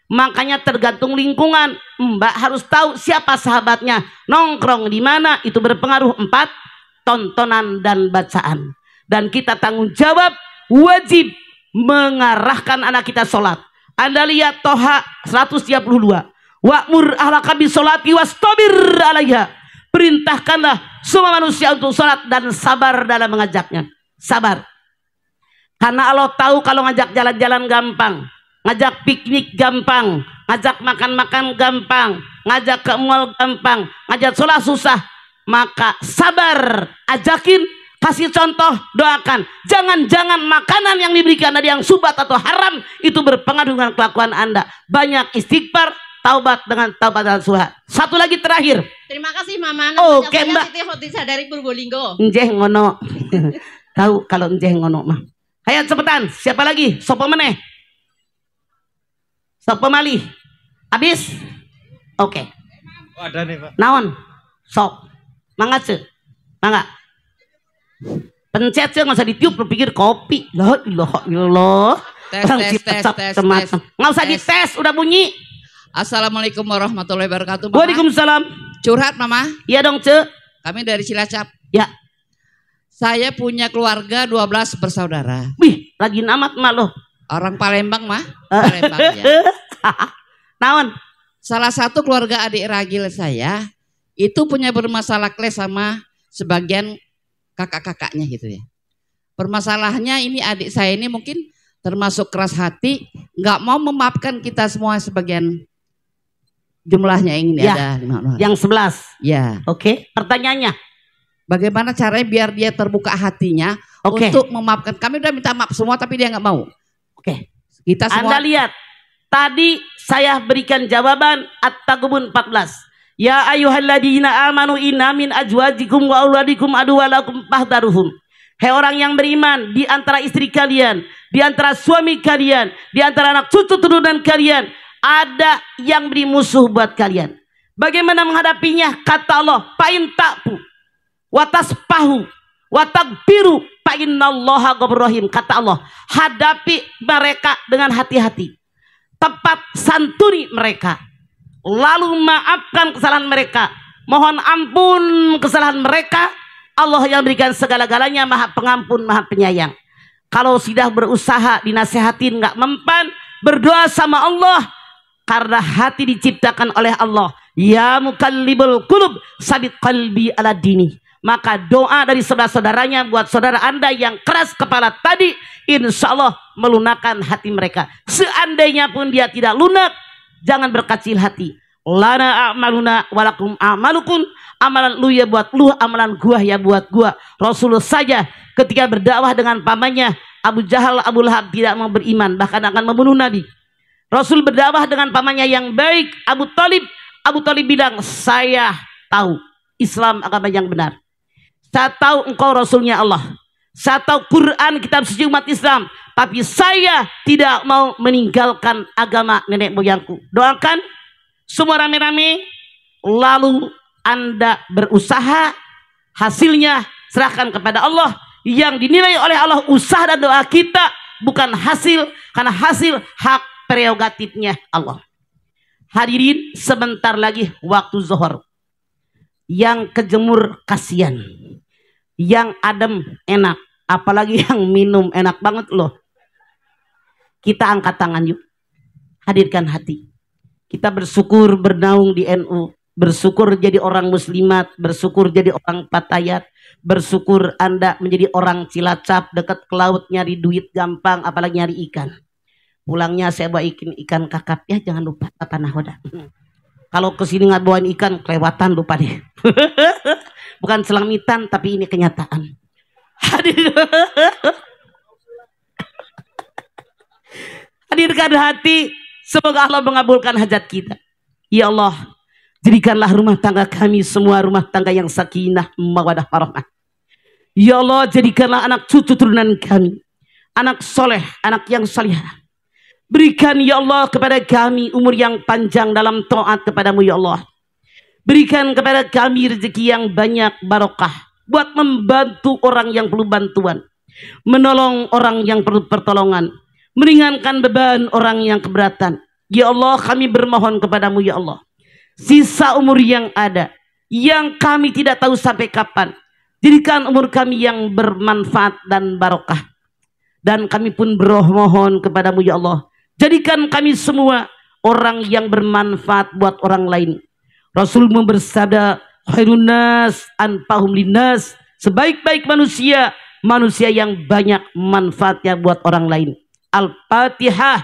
Makanya tergantung lingkungan. Mbak harus tahu siapa sahabatnya, nongkrong di mana, itu berpengaruh. 4, tontonan dan bacaan. Dan kita tanggung jawab, wajib mengarahkan anak kita sholat. Anda lihat Toha 132. Wa'mur ahlaka bisolati wastabir alaiha. Perintahkanlah semua manusia untuk sholat dan sabar dalam mengajaknya. Sabar. Karena Allah tahu kalau ngajak jalan-jalan gampang, ngajak piknik gampang, ngajak makan-makan gampang, ngajak ke mall gampang, ngajak sholat susah. Maka sabar, ajakin, kasih contoh, doakan. Jangan-jangan makanan yang diberikan ada yang subat atau haram, itu berpengaruh dengan kelakuan Anda. Banyak istighfar, taubat dengan taubat nasuha. 1 lagi terakhir. Terima kasih, Mama. Oke, Mbak. Siti Khotisa dari Purbolinggo. Njeh ngono. Tahu kalau njeh ngono mah. Ayo cepetan. Siapa lagi? Sopo meneh? Sopo malih? Habis? Oke. Oh, ada nih, Pak. Naon? Sok. Mangga, Ce. Mangga. Pencet, Ce, nggak usah ditiup, lu pikir kopi. La ilaha illallah. Tes. Nggak usah dites, udah bunyi. Assalamualaikum warahmatullahi wabarakatuh. Mama. Waalaikumsalam. Curhat Mama? Iya dong Ce. Kami dari Cilacap. Ya. Saya punya keluarga 12 bersaudara. Wih, rajin amat mak lo. Orang Palembang mah. Palembang ya. Naon? Salah satu keluarga adik ragil saya itu punya bermasalah kles sama sebagian kakak-kakaknya gitu ya. Permasalahannya ini adik saya ini mungkin termasuk keras hati, nggak mau memaafkan kita semua sebagian jumlahnya ini ya, ada 5 orang. Yang 11. Ya. Oke, pertanyaannya. Bagaimana caranya biar dia terbuka hatinya untuk memaafkan? Kami udah minta maaf semua tapi dia nggak mau. Oke. Kita semua. Anda lihat, tadi saya berikan jawaban At-Taghabun 14. Ya ayyuhalladzina amanu inna min azwajikum wa auladikum aduwalakum fahdharuhum. Hei orang yang beriman, di antara istri kalian, di antara suami kalian, di antara anak cucu turunan kalian, ada yang beri musuh buat kalian. Bagaimana menghadapinya? Kata Allah, fa'in ta'fu wa tasfahu wa tagfiru fa innallaha ghafurur rahim. Kata Allah, hadapi mereka dengan hati-hati. Tepat santuni mereka. Lalu maafkan kesalahan mereka. Mohon ampun kesalahan mereka. Allah yang berikan segala-galanya, Maha Pengampun, Maha Penyayang. Kalau sudah berusaha dinasehatin nggak mempan, berdoa sama Allah, karena hati diciptakan oleh Allah. Ya mukallibul qulub, sabit qalbi ala dini. Maka doa dari saudara-saudaranya buat saudara Anda yang keras kepala tadi, insya Allah melunakkan hati mereka. Seandainya pun dia tidak lunak, jangan berkecil hati. Lana a'maluna walakum a'malukum. Amalan lu ya buat lu, amalan gua ya buat gua. Rasulullah saja ketika berdakwah dengan pamannya Abu Jahal, Abu Lahab tidak mau beriman, bahkan akan membunuh Nabi. Rasul berdakwah dengan pamannya yang baik, Abu Talib. Abu Talib bilang, saya tahu Islam agama yang benar. Saya tahu engkau Rasulnya Allah. Saya tahu Quran, kitab suci umat Islam. Tapi saya tidak mau meninggalkan agama nenek moyangku. Doakan semua rame-rame. Lalu Anda berusaha, hasilnya serahkan kepada Allah. Yang dinilai oleh Allah usaha dan doa kita, bukan hasil, karena hasil hak prerogatifnya Allah. Hadirin, sebentar lagi waktu zuhur. Yang kejemur kasihan, yang adem enak, apalagi yang minum enak banget loh. Kita angkat tangan yuk, hadirkan hati. Kita bersyukur bernaung di NU, bersyukur jadi orang muslimat, bersyukur jadi orang Patayat, bersyukur Anda menjadi orang Cilacap, dekat ke laut, nyari duit gampang, apalagi nyari ikan. Pulangnya saya bawa ikan kakap ya, jangan lupa apa nahoda. Kalau kesini nggak bawain ikan, kelewatan lupa deh. Bukan selamitan, tapi ini kenyataan. Hadirkan hati, semoga Allah mengabulkan hajat kita. Ya Allah, jadikanlah rumah tangga kami semua rumah tangga yang sakinah, mawadah, warahmah. Ya Allah, jadikanlah anak cucu turunan kami anak soleh, anak yang salihah. Berikan ya Allah kepada kami umur yang panjang dalam taat kepadamu ya Allah. Berikan kepada kami rezeki yang banyak barokah, buat membantu orang yang perlu bantuan, menolong orang yang perlu pertolongan, meringankan beban orang yang keberatan. Ya Allah, kami bermohon kepadamu ya Allah, sisa umur yang ada, yang kami tidak tahu sampai kapan, jadikan umur kami yang bermanfaat dan barokah. Dan kami pun bermohon kepadamu ya Allah, jadikan kami semua orang yang bermanfaat buat orang lain. Rasulmu bersabda, khairun nas anfa'uhum linnas, sebaik-baik manusia, manusia yang banyak manfaatnya buat orang lain. Al-Fatihah.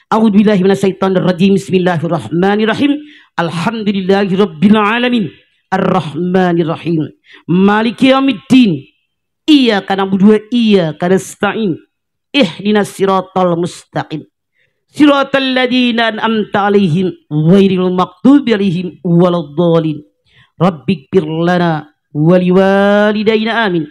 A'udzubillahi minasyaitonirrajim. Bismillahirrahmanirrahim. Alhamdulillahirabbil alamin. Arrahmanirrahim. Maliki yaumiddin. Iyyaka na'budu wa iyyaka nasta'in. Ihdinas siratal mustaqim. Siratal ladzina an'amta 'alaihim ghairil maghdubi 'alaihim waladdallin. Rabbighfir lana wa liwalidayna amin.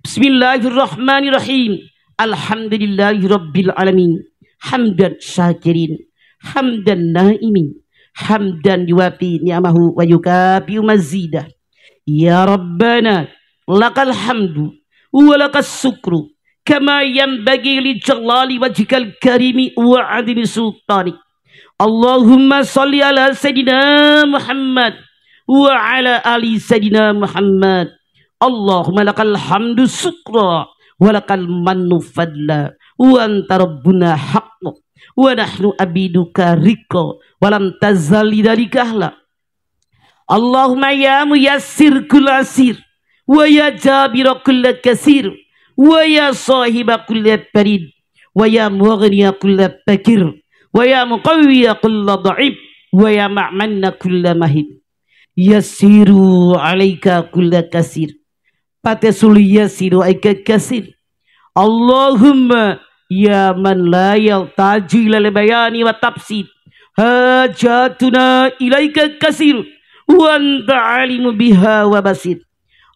Bismillahirrahmanirrahim. Alhamdulillahirabbil alamin. Hamdan syakirin, hamdan naimin, hamdan yuwafi ni'amahu wa yukafi mazidah. Ya Rabbana lakal hamdu wa lakas syukru kama yanbaghi li jalali wajhikal karimi wa adimi sultanik. Allahumma sholli ala Sayyidina Muhammad wa ala ali Sayyidina Muhammad. Allahumma lakal hamdu syukra wa lakal mannu fadla wa anta rabbuna haqqa wa nahnu abiduka rika wa lam tazal lidzalikahla. Allahumma ya muyassir kull asir wa ya jabira kull kasir wa ya sahiba kull barid wa ya mughniya kull fakir wa ya muqawwiya kull dha'if wa ya ma'manna kull mahid. Yassiru alaika kull kasir Fatasul yasiru aika kasir. Allahumma ya man la yaltaju ila bayani wa tafsir hajatuna ilaika kasir wa anta alimu biha wa basir.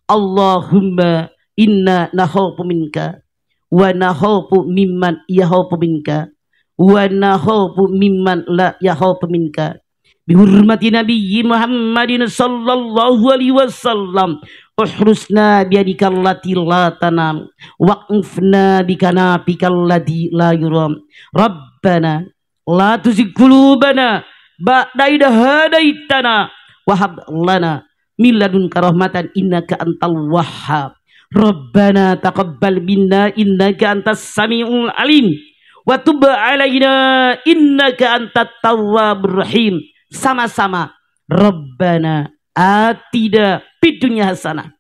Allahumma inna nakhafu minka wa nakhafu mimman yakhafu minka wa nakhafu mimman la yakhafu minka bihurmati nabiyyi Muhammadin sallallahu alaihi wasallam. Uhrusna biadika allati la tanam waqfna bikanafika allati la yuram. Rabbana la tuzigh qulubana ba'da idh hadaitana wa hab lana min ladunka rahmatan innaka antal wahhab. Rabbana taqabbal minna innaka antas samiul alim wa tub alaina innaka antat tawwabur rahim. Sama-sama. Rabbana atina fid dunya hasanah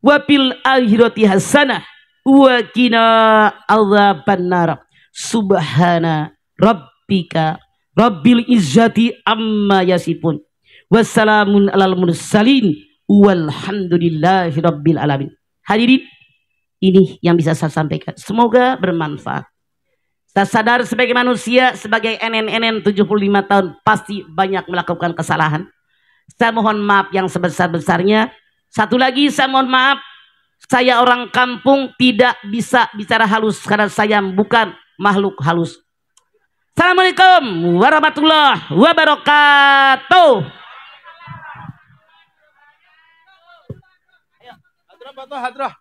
wa fil akhirati hasanah wa qina adzabannar. Subhana rabbika rabbil izzati amma yasifun wassalamun alal mursalin walhamdulillahi rabbil alamin. Hadirin, ini yang bisa saya sampaikan, semoga bermanfaat. Saya sadar sebagai manusia, sebagai NNN 75 tahun pasti banyak melakukan kesalahan. Saya mohon maaf yang sebesar-besarnya. Satu lagi saya mohon maaf, saya orang kampung tidak bisa bicara halus karena saya bukan makhluk halus. Assalamualaikum warahmatullahi wabarakatuh. Hadrah.